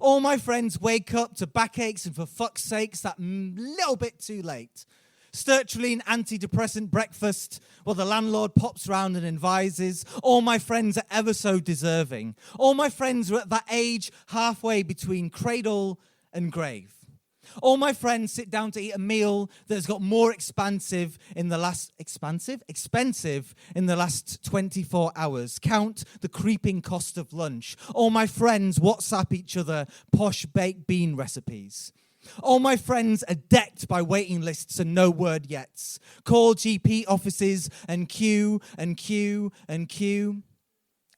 All my friends wake up to backaches and for fuck's sakes that little bit too late. Sertraline antidepressant breakfast while the landlord pops round and advises. All my friends are ever so deserving. All my friends are at that age halfway between cradle and grave. All my friends sit down to eat a meal that's got more expensive in the last 24 hours. Count the creeping cost of lunch. All my friends WhatsApp each other posh baked bean recipes. All my friends are decked by waiting lists and no word yets. Call GP offices and queue and queue and queue.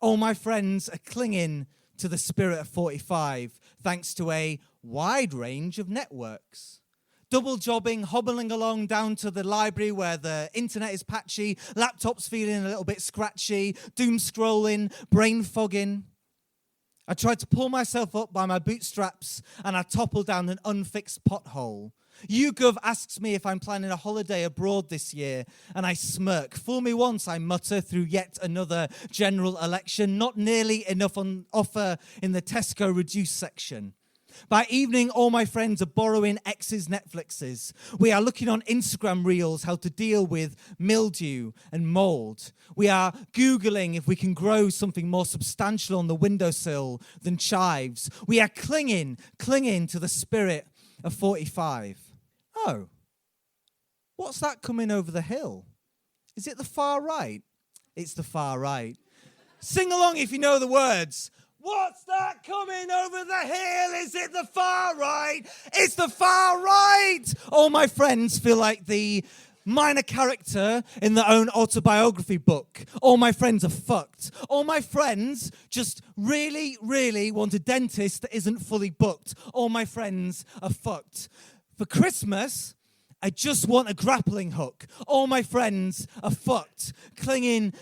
All my friends are clinging to the spirit of 45 thanks to a wide range of networks. Double jobbing, hobbling along down to the library where the internet is patchy, laptops feeling a little bit scratchy, doom scrolling, brain fogging. I tried to pull myself up by my bootstraps and I toppled down an unfixed pothole. YouGov asks me if I'm planning a holiday abroad this year, and I smirk. Fool me once, I mutter, through yet another general election. Not nearly enough on offer in the Tesco reduced section. By evening, all my friends are borrowing ex's Netflixes. We are looking on Instagram reels how to deal with mildew and mold. We are Googling if we can grow something more substantial on the windowsill than chives. We are clinging to the spirit of 45. Oh, what's that coming over the hill? Is it the far right? It's the far right. Sing along if you know the words. What's that coming over the hill? Is it the far right? It's the far right! All my friends feel like the minor character in their own autobiography book. All my friends are fucked. All my friends just really, really want a dentist that isn't fully booked. All my friends are fucked. For Christmas, I just want a grappling hook. All my friends are fucked, clinging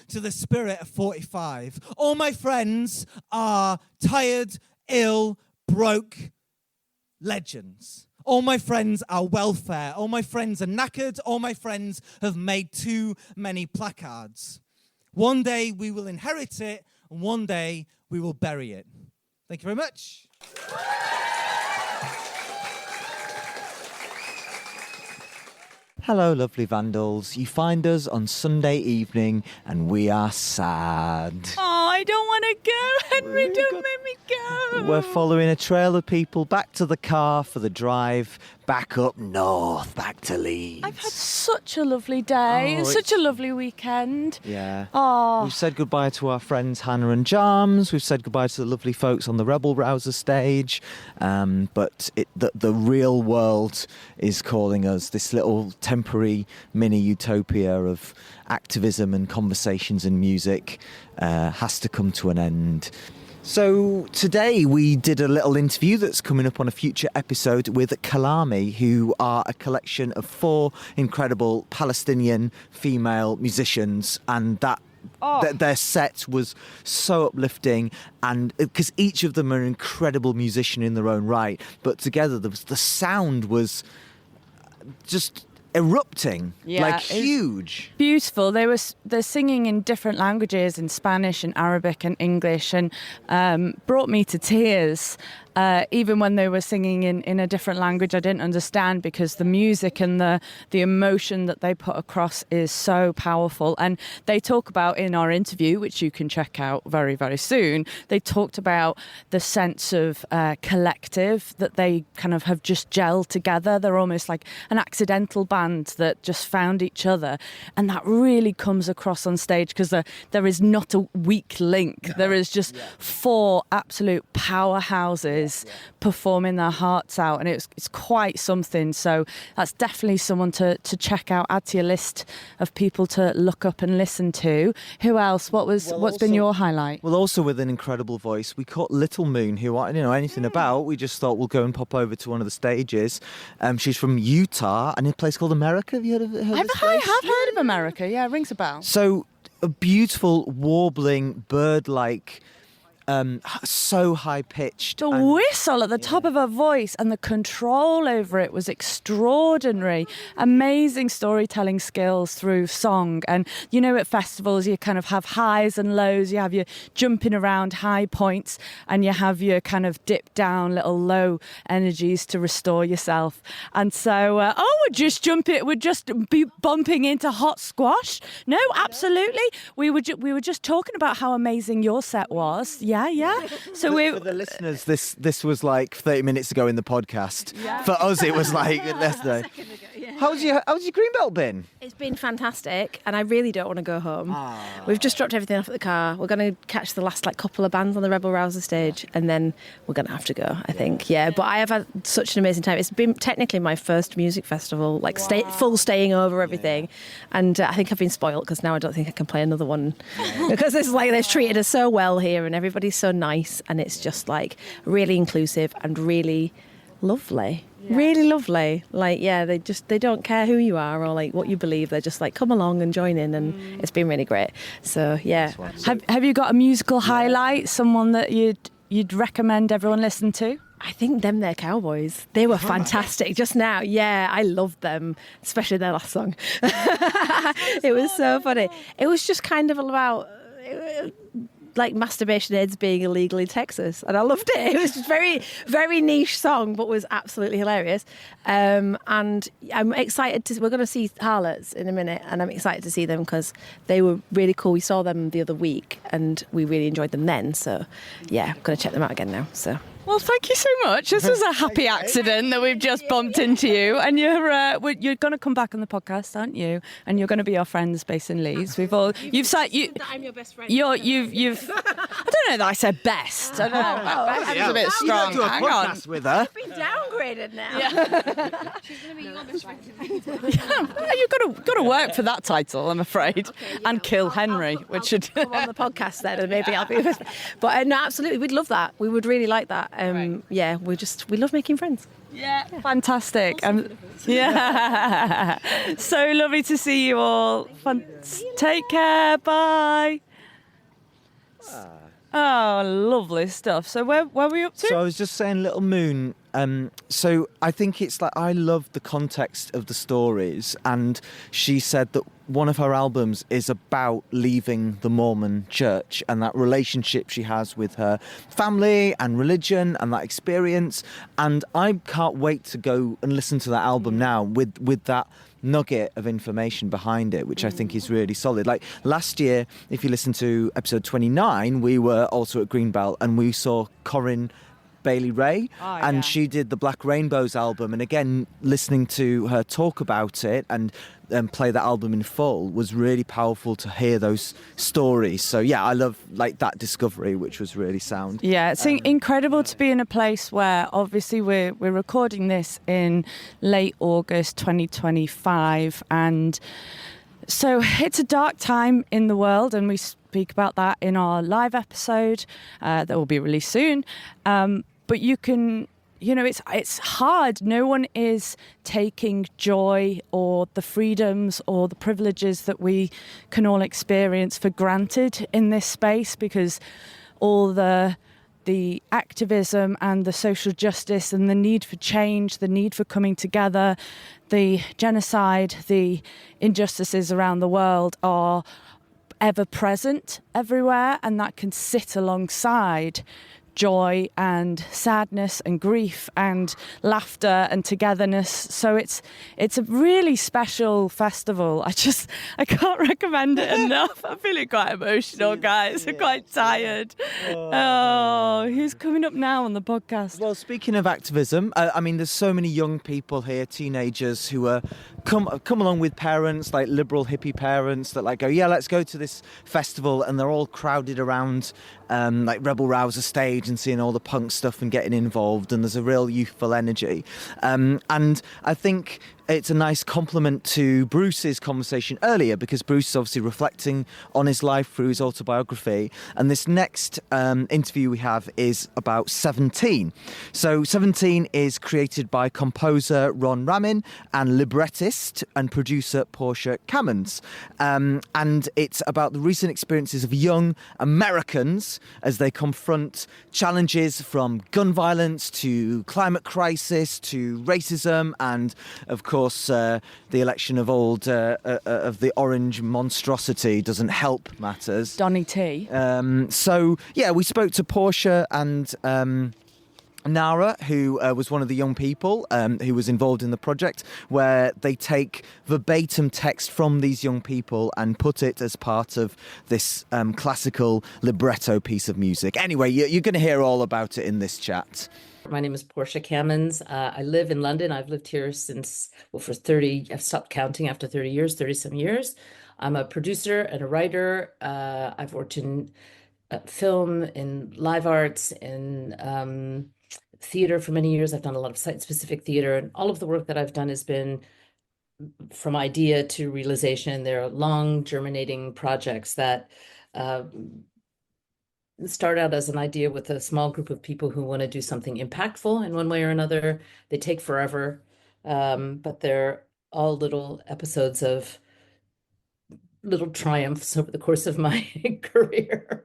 to the spirit of 45. All my friends are tired, ill, broke legends. All my friends are welfare. All my friends are knackered. All my friends have made too many placards. One day we will inherit it, and one day we will bury it. Thank you very much. Hello, lovely vandals. You find us on Sunday evening and we are sad. Oh, I don't want to go, Henry. Don't make me go. We're following a trail of people back to the car for the drive, back up north, back to Leeds. I've had such a lovely day and such a lovely weekend. Yeah. Oh. We've said goodbye to our friends Hannah and Jams. We've said goodbye to the lovely folks on the Rebel Rouser stage. But the real world is calling us. This little temporary mini utopia of activism and conversations and music has to come to an end. So today we did a little interview that's coming up on a future episode with Kalami, who are a collection of 4 incredible Palestinian female musicians, and their set was so uplifting, and because each of them are an incredible musician in their own right, but together the sound was just erupting, like huge, beautiful. They're singing in different languages, in Spanish and Arabic and English, and brought me to tears. Even when they were singing in a different language I didn't understand, because the music and the emotion that they put across is so powerful. And they talk about in our interview, which you can check out very, very soon, they talked about the sense of collective, that they kind of have just gelled together. They're almost like an accidental band that just found each other. And that really comes across on stage, because there is not a weak link. There is just 4 absolute powerhouses performing their hearts out, and it's quite something. So that's definitely someone to check out, add to your list of people to look up and listen to. Who else? What's been your highlight? Well, also with an incredible voice, we caught Little Moon, who I didn't know anything about. We just thought we'll go and pop over to one of the stages. She's from Utah, and in a place called America. Have you heard of this place? I have heard of America. Yeah, it rings a bell. So a beautiful, warbling, bird-like, so high-pitched. The whistle at the top of her voice and the control over it was extraordinary. Amazing storytelling skills through song. And you know, at festivals you kind of have highs and lows. You have your jumping around high points, and you have your kind of dip down little low energies to restore yourself. And so, we're just be bumping into hot squash. No, absolutely. We were just talking about how amazing your set was. Yeah. So for the listeners, this was like 30 minutes ago in the podcast. Yeah. For us, it was like less than. How's your Greenbelt been? It's been fantastic, and I really don't want to go home. We've just dropped everything off at the car. We're going to catch the last couple of bands on the Rebel Rouser stage, and then we're going to have to go, I think. Yeah, but I have had such an amazing time. It's been technically my first music festival, full staying over everything, and I think I've been spoiled because now I don't think I can play another one because it's they've treated us so well here, and everybody's so nice, and it's just really inclusive and really lovely. Really lovely. They don't care who you are or what you believe. They're just come along and join in, and it's been really great. So yeah. Have you got a musical highlight? Someone that you'd recommend everyone listen to? I think They're Cowboys. They were fantastic just now. Yeah, I loved them, especially their last song. It was so funny. It was just kind of about masturbation aids being illegal in Texas, and I loved it. It was just very, very niche song, but was absolutely hilarious. And I'm excited we're going to see Harlots in a minute, and I'm excited to see them because they were really cool. We saw them the other week, and we really enjoyed them then. So yeah, I'm going to check them out again now. So. Well, thank you so much. This was a happy accident that we've just bumped into you, and you're going to come back on the podcast, aren't you? And you're going to be our friends based in Leeds. You've said I'm your best friend. You've. I don't know that I said best. I don't know. That was a bit strong. You don't do a podcast with her. I've been downgraded now. Yeah. She's going to be your best friend. You've got to work for that title, I'm afraid, and kill Henry, which should come on the podcast then, and maybe I'll be your best friend. But no, absolutely, we'd love that. We would really like that. Yeah, we love making friends. Yeah, fantastic. Yeah, so lovely to see you all. Take care. Bye. Oh, lovely stuff. So where were we up to? So I was just saying, Little Moon. So I think it's I love the context of the stories, and she said that one of her albums is about leaving the Mormon church and that relationship she has with her family and religion and that experience. And I can't wait to go and listen to that album now with that nugget of information behind it, which I think is really solid. Last year, if you listen to episode 29, we were also at Greenbelt and we saw Corinne Bailey Ray, and she did the Black Rainbows album, and again listening to her talk about it and play that album in full was really powerful to hear those stories. So yeah, I love that discovery, which was really sound. Yeah, it's incredible to be in a place where obviously we're recording this in late August 2025, and so it's a dark time in the world, and we speak about that in our live episode that will be released soon. But you can, it's hard. No one is taking joy or the freedoms or the privileges that we can all experience for granted in this space, because all the activism and the social justice and the need for change, the need for coming together, the genocide, the injustices around the world are ever present everywhere, and that can sit alongside joy and sadness and grief and laughter and togetherness. So it's a really special festival. I can't recommend it enough. I'm feeling quite emotional, guys. I'm quite tired. Oh, who's coming up now on the podcast? Well, speaking of activism, there's so many young people here, teenagers who are come along with parents, liberal hippie parents that go, yeah, let's go to this festival, and they're all crowded around Rebel Rouser stage and seeing all the punk stuff and getting involved, and there's a real youthful energy. And I think it's a nice compliment to Bruce's conversation earlier, because Bruce is obviously reflecting on his life through his autobiography. And this next interview we have is about 17. So 17 is created by composer Ron Ramin and librettist and producer Portia Kamons. And it's about the recent experiences of young Americans as they confront challenges from gun violence to climate crisis to racism and, of course, the election of the orange monstrosity doesn't help matters. Donny T. So yeah, we spoke to Portia and Nara, who was one of the young people who was involved in the project, where they take verbatim text from these young people and put it as part of this classical libretto piece of music. Anyway, you're going to hear all about it in this chat. My name is Portia Kamons. I live in London. I've lived here since, well, for 30, I've stopped counting after 30 years, 30 some years. I'm a producer and a writer. I've worked in film, in live arts, in theater for many years. I've done a lot of site-specific theater, and all of the work that I've done has been from idea to realization. They're long germinating projects that start out as an idea with a small group of people who want to do something impactful in one way or another. They take forever, but they're all little episodes of little triumphs over the course of my career,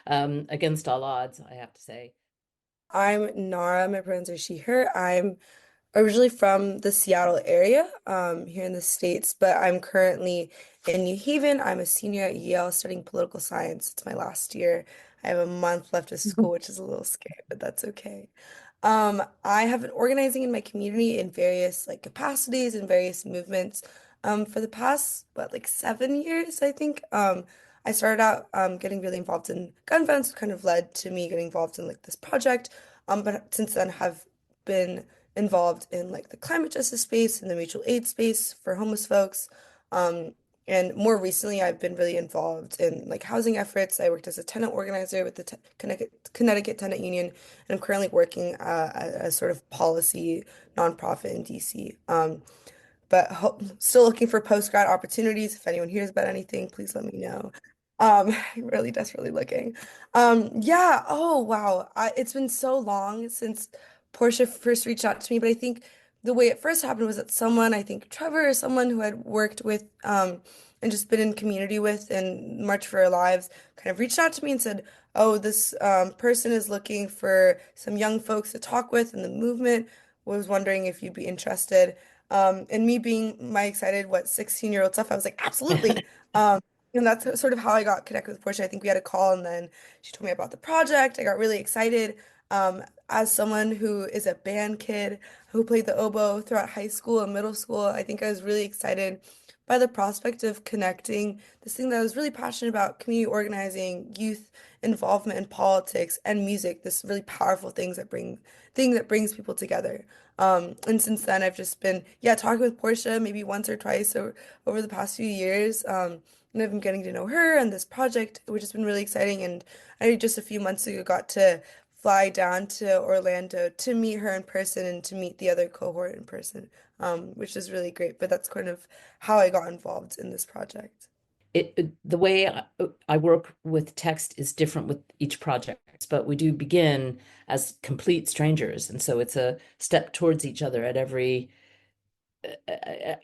against all odds, I have to say. I'm Nara, my pronouns are she, her. I'm originally from the Seattle area, here in the States, but I'm currently in New Haven. I'm a senior at Yale studying political science. It's my last year. I have a month left of school, which is a little scary, but that's okay. I have been organizing in my community in various like capacities and various movements, for the past, what, like 7 years, I think. I started out getting really involved in gun violence, which kind of led to me getting involved in like this project. But since then have been involved in like the climate justice space and the mutual aid space for homeless folks. And more recently, I've been really involved in like housing efforts. I worked as a tenant organizer with the Connecticut Tenant Union, and I'm currently working at a sort of policy nonprofit in DC. But still looking for post-grad opportunities. If anyone hears about anything, please let me know. Really desperately looking. Yeah, oh wow. It's been so long since Portia first reached out to me, but I think the way it first happened was that someone, I think Trevor or someone who had worked with and just been in community with and March for Our Lives kind of reached out to me and said, oh, this person is looking for some young folks to talk with in the movement, was wondering if you'd be interested. And me being my excited, 16-year-old self, I was like, absolutely. And that's sort of how I got connected with Portia. I think we had a call and then she told me about the project. I got really excited. As someone who is a band kid who played the oboe throughout high school and middle school, I think I was really excited by the prospect of connecting this thing that I was really passionate about, community organizing, youth involvement in politics and music, this really powerful thing that brings people together. And since then I've just been, talking with Portia maybe once or twice over the past few years. And I've been getting to know her and this project, which has been really exciting. And I just a few months ago got to fly down to Orlando to meet her in person and to meet the other cohort in person, which is really great. But that's kind of how I got involved in this project. The way I work with text is different with each project, but we do begin as complete strangers. And so it's a step towards each other at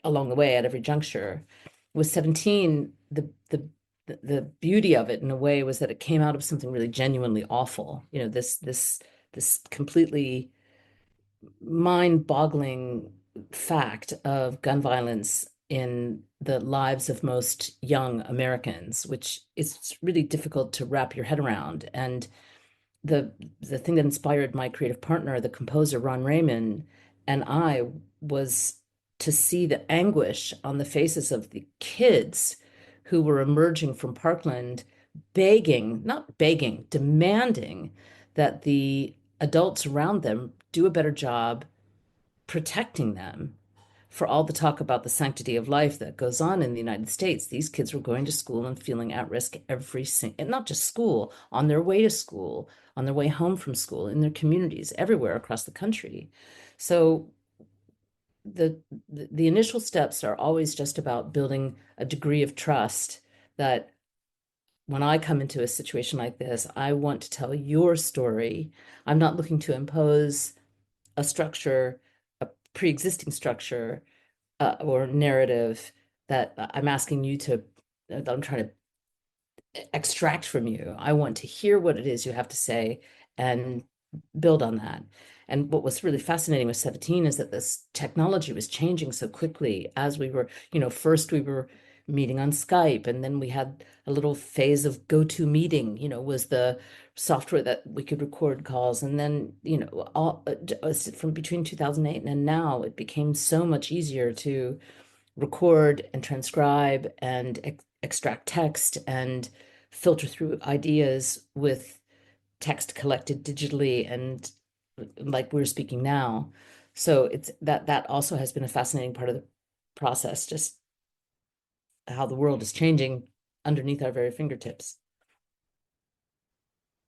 along the way, at every juncture. With 17, the beauty of it in a way was that it came out of something really genuinely awful. You know, this completely mind-boggling fact of gun violence in the lives of most young Americans, which is really difficult to wrap your head around. And the thing that inspired my creative partner, the composer Ron Raymond, and I, was to see the anguish on the faces of the kids who were emerging from Parkland, demanding that the adults around them do a better job protecting them. For all the talk about the sanctity of life that goes on in the United States, these kids were going to school and feeling at risk and not just school, on their way to school, on their way home from school, in their communities, everywhere across the country. So the initial steps are always just about building a degree of trust that when I come into a situation like this, I want to tell your story. I'm not looking to impose a structure, a pre-existing structure, or narrative that I'm asking you that I'm trying to extract from you. I want to hear what it is you have to say and build on that. And what was really fascinating with 17 is that this technology was changing so quickly as we were, first we were meeting on Skype, and then we had a little phase of GoToMeeting, was the software that we could record calls. And then, all from between 2008 and now, it became so much easier to record and transcribe and extract text and filter through ideas with text collected digitally and like we're speaking now. So it's that also has been a fascinating part of the process, just how the world is changing underneath our very fingertips.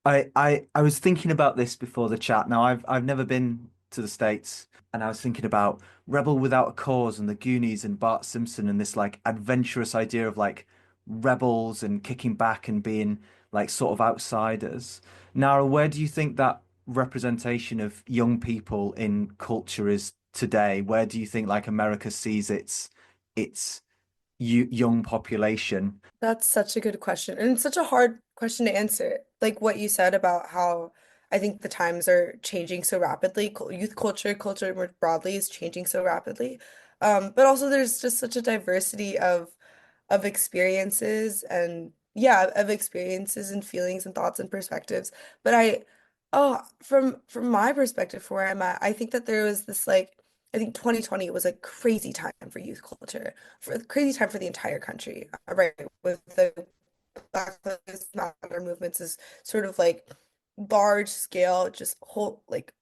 I was thinking about this before the chat. Now I've never been to the States, and I was thinking about Rebel Without a Cause and the Goonies and Bart Simpson and this like adventurous idea of like rebels and kicking back and being like sort of outsiders. Nara, where do you think that representation of young people in culture is today? Where do you think like America sees its young population? That's such a good question, and it's such a hard question to answer. Like what you said about how I think the times are changing so rapidly. Youth culture, culture more broadly is changing so rapidly. But also there's just such a diversity of experiences and yeah, of experiences and feelings and thoughts and perspectives. But from my perspective, from where I'm at, I think that there was this like I think 2020 was a crazy time for youth culture, for a crazy time for the entire country, right? With the Black Lives Matter movements is sort of like large scale, just whole like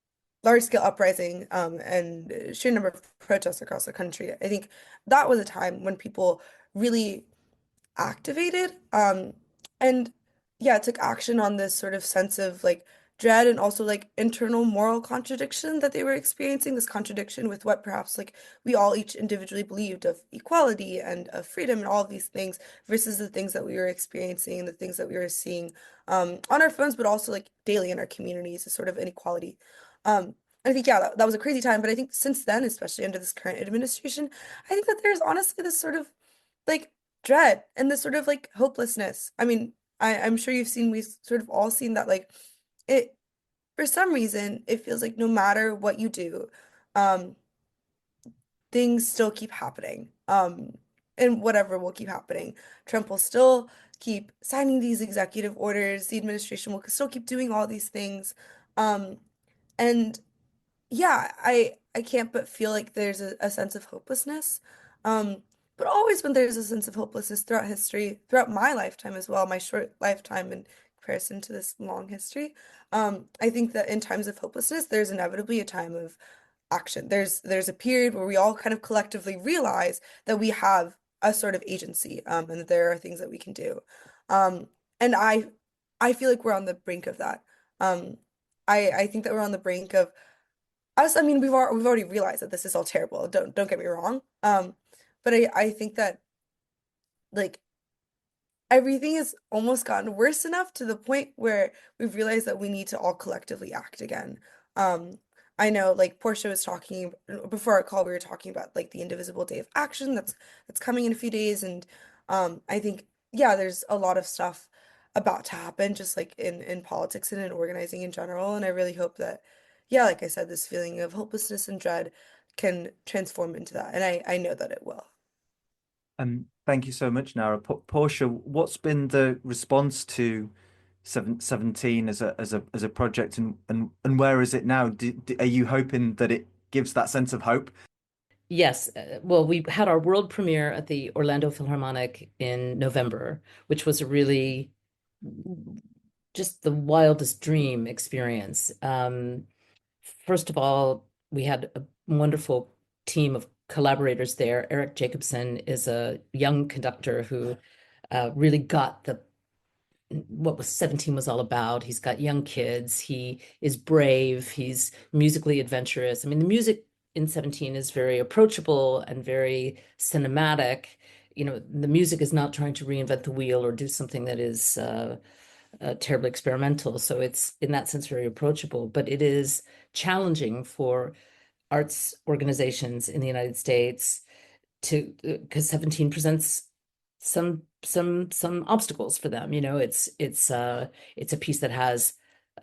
large scale uprising, and sheer number of protests across the country. I think that was a time when people really activated, and yeah, took action on this sort of sense of like dread and also like internal moral contradiction that they were experiencing, this contradiction with what perhaps like we all each individually believed of equality and of freedom and all of these things versus the things that we were experiencing and the things that we were seeing on our phones, but also like daily in our communities, a sort of inequality. I think, yeah, that was a crazy time, but I think since then, especially under this current administration, I think that there's honestly this sort of like dread and this sort of like hopelessness. I mean, I'm sure we've sort of all seen that like it, for some reason, it feels like no matter what you do, um, things still keep happening. And whatever will keep happening. Trump will still keep signing these executive orders. The administration will still keep doing all these things. Um, and yeah, I can't but feel like there's a sense of hopelessness. But always when there's a sense of hopelessness throughout history, throughout my lifetime as well, my short lifetime in comparison to this long history, I think that in times of hopelessness, there's inevitably a time of action. There's a period where we all kind of collectively realize that we have a sort of agency, and that there are things that we can do. And I feel like we're on the brink of that. Um, I think that we're on the brink of us. I mean, we've already realized that this is all terrible. Don't get me wrong. But I think that like everything has almost gotten worse enough to the point where we've realized that we need to all collectively act again. Um, I know like Portia was talking before our call, we were talking about like the Indivisible Day of Action that's coming in a few days, and I think yeah, there's a lot of stuff about to happen just like in politics and in organizing in general, and I really hope that yeah, like I said, this feeling of hopelessness and dread can transform into that, and I know that it will. Thank you so much, Nara. Portia, what's been the response to 17 as a project, and where is it now? Are you hoping that it gives that sense of hope? Yes. Well, we had our world premiere at the Orlando Philharmonic in November, which was a really just the wildest dream experience. First of all, we had a wonderful team of collaborators there. Eric Jacobson is a young conductor who really got what was 17 was all about. He's got young kids. He is brave. He's musically adventurous. I mean, the music in 17 is very approachable and very cinematic. You know, the music is not trying to reinvent the wheel or do something that is terribly experimental. So it's in that sense very approachable, but it is challenging for arts organizations in the United States to because 17 presents some obstacles for them. You know, it's a piece that has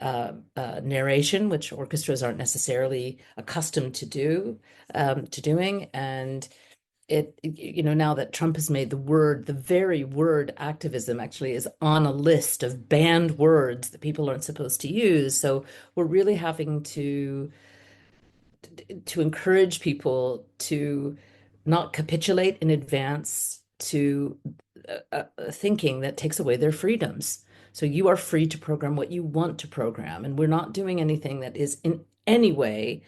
narration, which orchestras aren't necessarily accustomed to doing, and you know, now that Trump has made the very word activism actually is on a list of banned words that people aren't supposed to use. So we're really having to encourage people to not capitulate in advance to thinking that takes away their freedoms. So you are free to program what you want to program, and we're not doing anything that is any way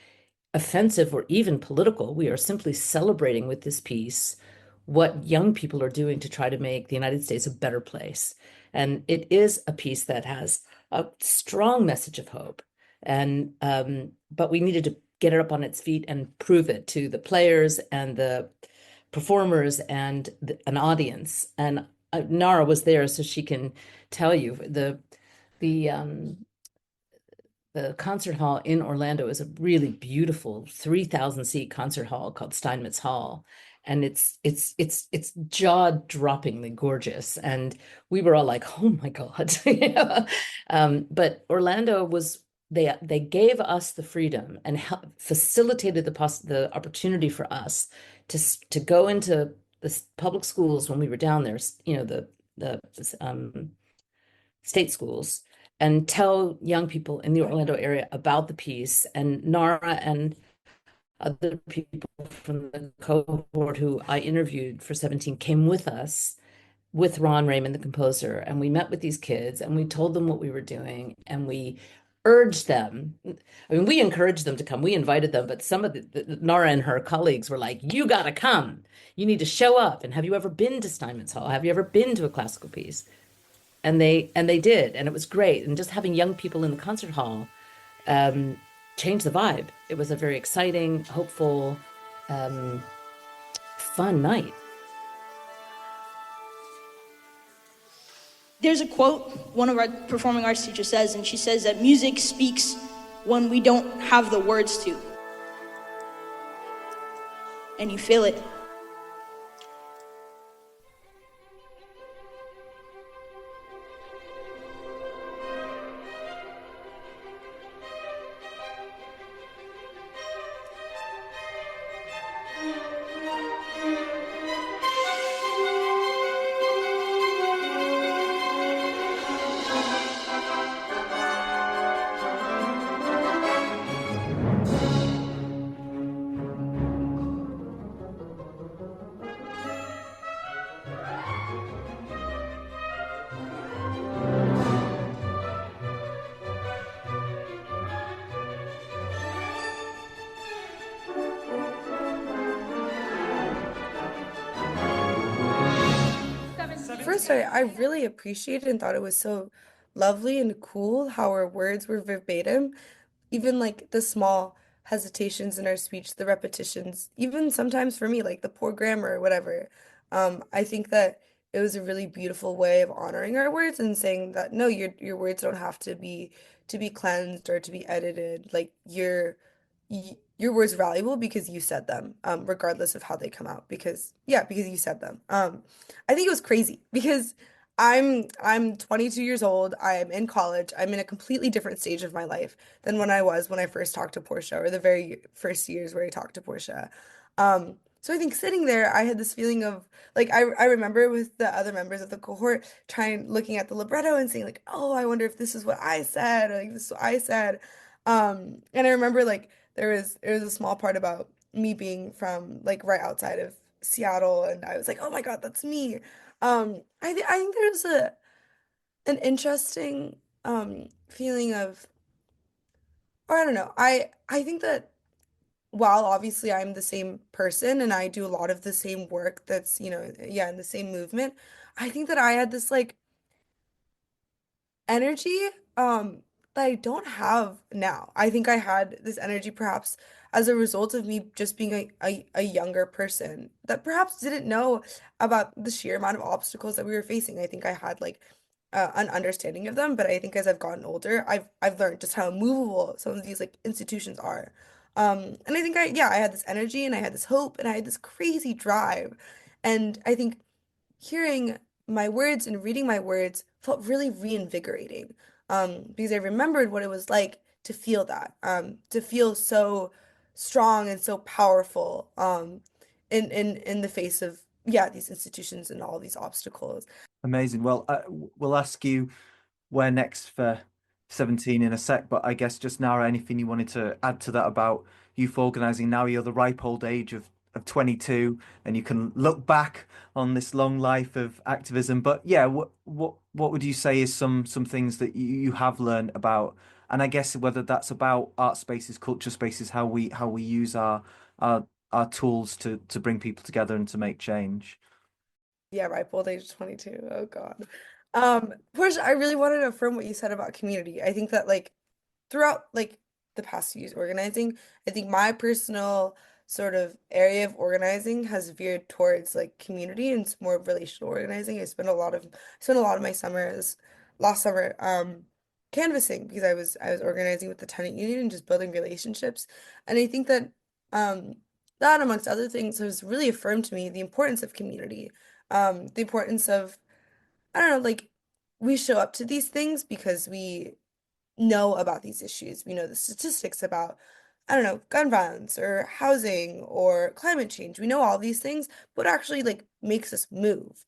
offensive or even political. We are simply celebrating with this piece what young people are doing to try to make the United States a better place. And it is a piece that has a strong message of hope. And but we needed to get it up on its feet and prove it to the players and the performers and an audience. And Nara was there, so she can tell you the concert hall in Orlando is a really beautiful 3,000 seat concert hall called Steinmetz Hall. And it's jaw-droppingly gorgeous. And we were all like, oh my God. But Orlando was, they gave us the freedom and facilitated the opportunity for us to go into the public schools when we were down there, the state schools, and tell young people in the Orlando area about the piece. And Nara and other people from the cohort who I interviewed for 17 came with us, with Ron Raymond, the composer, and we met with these kids and we told them what we were doing and we urged them. I mean, we encouraged them to come. We invited them, but some of Nara and her colleagues were like, you got to come. You need to show up. And have you ever been to Steinmetz Hall? Have you ever been to a classical piece? And they did, and it was great. And just having young people in the concert hall changed the vibe. It was a very exciting, hopeful, fun night. There's a quote one of our performing arts teachers says, and she says that music speaks when we don't have the words to. And you feel it. First, I really appreciated and thought it was so lovely and cool how our words were verbatim. Even like the small hesitations in our speech, the repetitions, even sometimes for me, like the poor grammar or whatever. I think that it was a really beautiful way of honoring our words and saying that no, your words don't have to be cleansed or to be edited. Like your words are valuable because you said them, regardless of how they come out. Because you said them. I think it was crazy because I'm 22 years old. I'm in college. I'm in a completely different stage of my life than when I first talked to Portia, or the very first years where I talked to Portia. So I think sitting there, I had this feeling of like I remember with the other members of the cohort looking at the libretto and saying like, oh, I wonder if this is what I said, or like this is what I said. And I remember like there was a small part about me being from like right outside of Seattle, and I was like, oh my God, that's me. I think there's an interesting feeling of, or I don't know. I think that while obviously I'm the same person and I do a lot of the same work that's, in the same movement, I think that I had this like energy that I don't have now. I think I had this energy perhaps as a result of me just being a younger person that perhaps didn't know about the sheer amount of obstacles that we were facing. I think I had like an understanding of them, but I think as I've gotten older, I've learned just how immovable some of these like institutions are. And I think I had this energy and I had this hope and I had this crazy drive. And I think hearing my words and reading my words felt really reinvigorating, because I remembered what it was like to feel that, to feel so strong and so powerful, in the face of these institutions and all these obstacles. Amazing. Well, we'll ask you where next for 17 in a sec, but I guess just Nara, anything you wanted to add to that about youth organising? Now you're the ripe old age of 22 and you can look back on this long life of activism, but what would you say is some things that you have learned about And I guess whether that's about art spaces, culture spaces, how we use our tools to bring people together and to make change. Yeah, ripe old age 22. Oh God. Portia, I really wanted to affirm what you said about community. I think that like throughout like the past few years organizing, I think my personal sort of area of organizing has veered towards like community and it's more relational organizing. I spent a lot of my summers last summer canvassing because I was organizing with the tenant union and just building relationships. And I think that that amongst other things has really affirmed to me the importance of community. The importance of I don't know, like we show up to these things because we know about these issues. We know the statistics about, I don't know, gun violence or housing or climate change. We know all these things, but what actually like makes us move.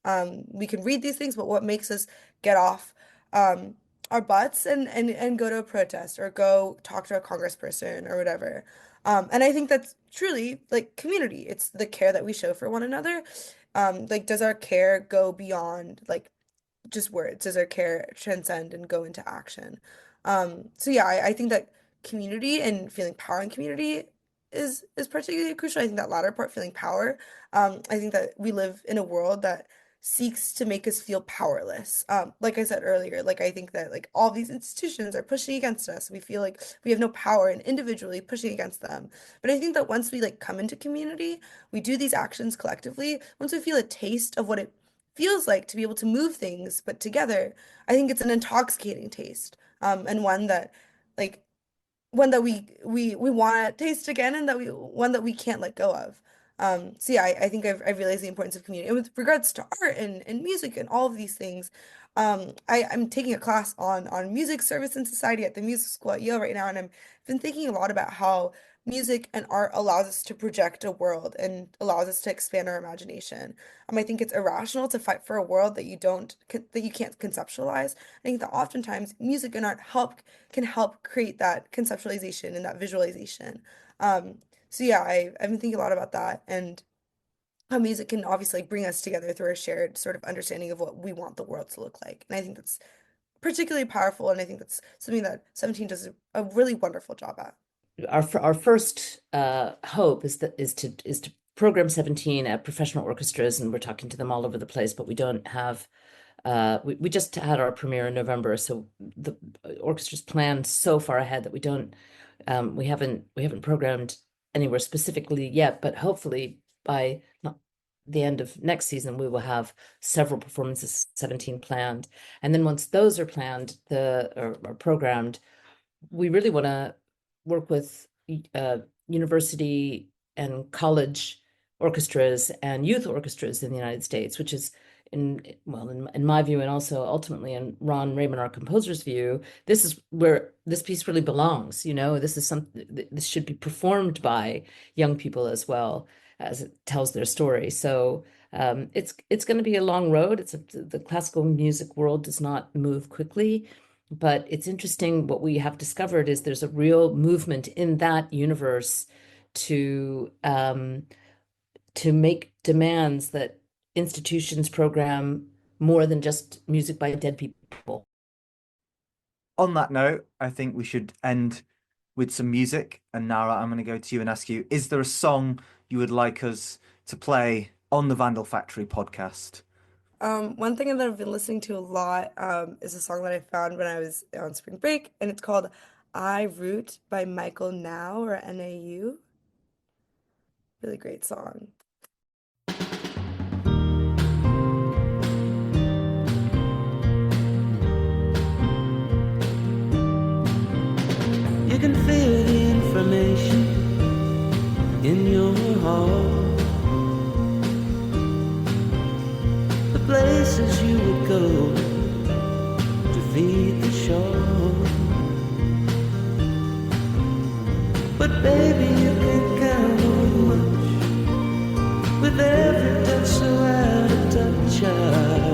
We can read these things, but what makes us get off our butts and go to a protest or go talk to a congressperson or whatever. And I think that's truly like community. It's the care that we show for one another. Like, does our care go beyond like just words? Does our care transcend and go into action? So yeah, I think that community and feeling power in community is particularly crucial. I think that latter part, feeling power. I think that we live in a world that seeks to make us feel powerless. Like I said earlier, like I think that like all these institutions are pushing against us. We feel like we have no power and individually pushing against them. But I think that once we like come into community, we do these actions collectively. Once we feel a taste of what it feels like to be able to move things, but together, I think it's an intoxicating taste. And like one that we want to taste again and that we one that we can't let go of. So yeah, I think I've realized the importance of community. And with regards to art and music and all of these things, I'm taking a class on music service and society at the music school at Yale right now, and I've been thinking a lot about how music and art allows us to project a world and allows us to expand our imagination. I think it's irrational to fight for a world that you can't conceptualize. I think that oftentimes music and art can help create that conceptualization and that visualization. So yeah, I've been thinking a lot about that and how music can obviously bring us together through a shared sort of understanding of what we want the world to look like. And I think that's particularly powerful, and I think that's something that 17 does a really wonderful job at. Our first hope is to program 17 at professional orchestras, and we're talking to them all over the place, but we don't have we just had our premiere in November, so the orchestra's planned so far ahead that we haven't programmed anywhere specifically yet, but hopefully by the end of next season we will have several performances 17 planned. And then once those are planned or programmed, we really want to work with university and college orchestras and youth orchestras in the United States, which is in my view, and also ultimately in Ron Raymond, our composer's view, this is where this piece really belongs. This should be performed by young people as well, as it tells their story. So it's going to be a long road. The classical music world does not move quickly, but it's interesting. What we have discovered is there's a real movement in that universe to make demands that institutions program more than just music by dead people. On that note, I think we should end with some music. And Nara, I'm going to go to you and ask you, is there a song you would like us to play on the Vandal Factory podcast? One thing that I've been listening to a lot is a song that I found when I was on spring break, and it's called I Root by Michael Now, or NAU. Really great song. You can feel the information in your heart, the places you would go to feed the shore. But baby, you can count on much with every touch, so out of touch. I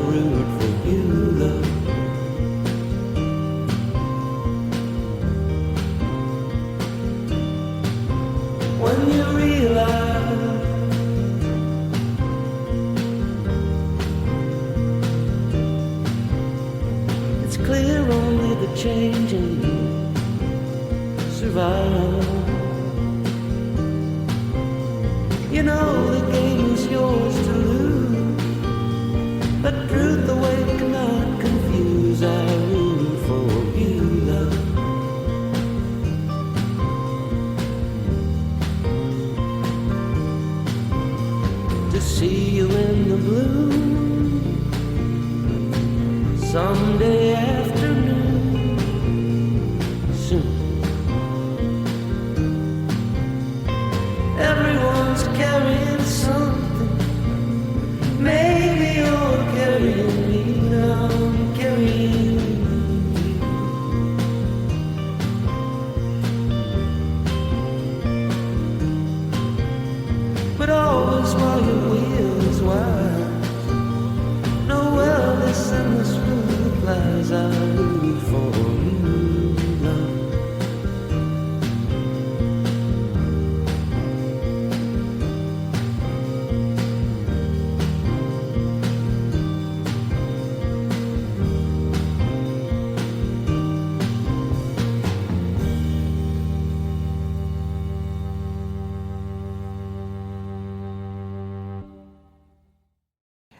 root for you, love. When you realize it's clear only the change in you survive. You know the game is yours to lose, but truth away cannot confuse. I root for you, love. To see you in the blue someday afternoon, soon. Everyone's carrying something. Maybe you're carrying me now, I'm carrying you. But always while your wheel is wise, no wellness in this room applies. I root for you, love.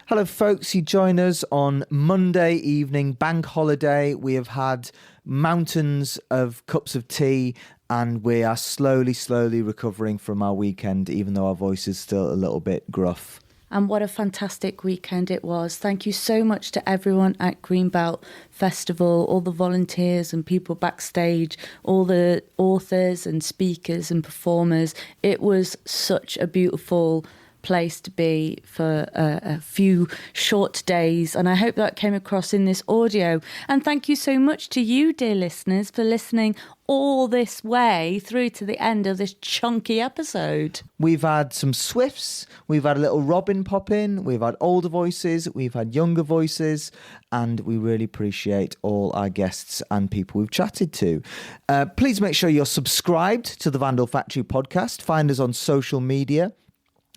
Hello, folks. You join us on Monday evening, bank holiday. We have had mountains of cups of tea and we are slowly recovering from our weekend, even though our voice is still a little bit gruff. And what a fantastic weekend it was. Thank you so much to everyone at Greenbelt Festival, all the volunteers and people backstage, all the authors and speakers and performers. It was such a beautiful place to be for a few short days, and I hope that came across in this audio. And thank you so much to you, dear listeners, for listening all this way through to the end of this chunky episode. We've had some Swifts, we've had a little Robin pop in, we've had older voices, we've had younger voices, and we really appreciate all our guests and people we've chatted to. Please make sure you're subscribed to the Vandal Factory podcast. Find us on social media.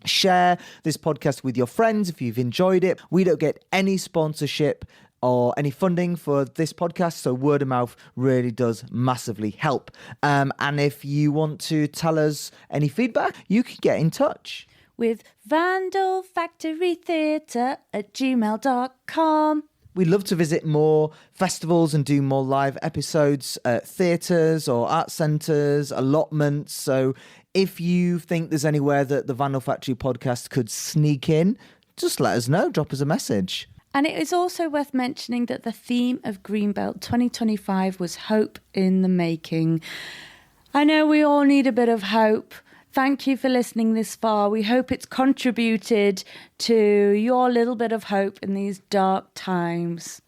Share this podcast with your friends if you've enjoyed it. We don't get any sponsorship or any funding for this podcast, so word of mouth really does massively help. And if you want to tell us any feedback, you can get in touch with vandalfactorytheatre@gmail.com. We'd love to visit more festivals and do more live episodes at theatres or art centres, allotments. So if you think there's anywhere that the Vandal Factory podcast could sneak in, just let us know, drop us a message. And it is also worth mentioning that the theme of Greenbelt 2025 was hope in the making. I know we all need a bit of hope. Thank you for listening this far. We hope it's contributed to your little bit of hope in these dark times.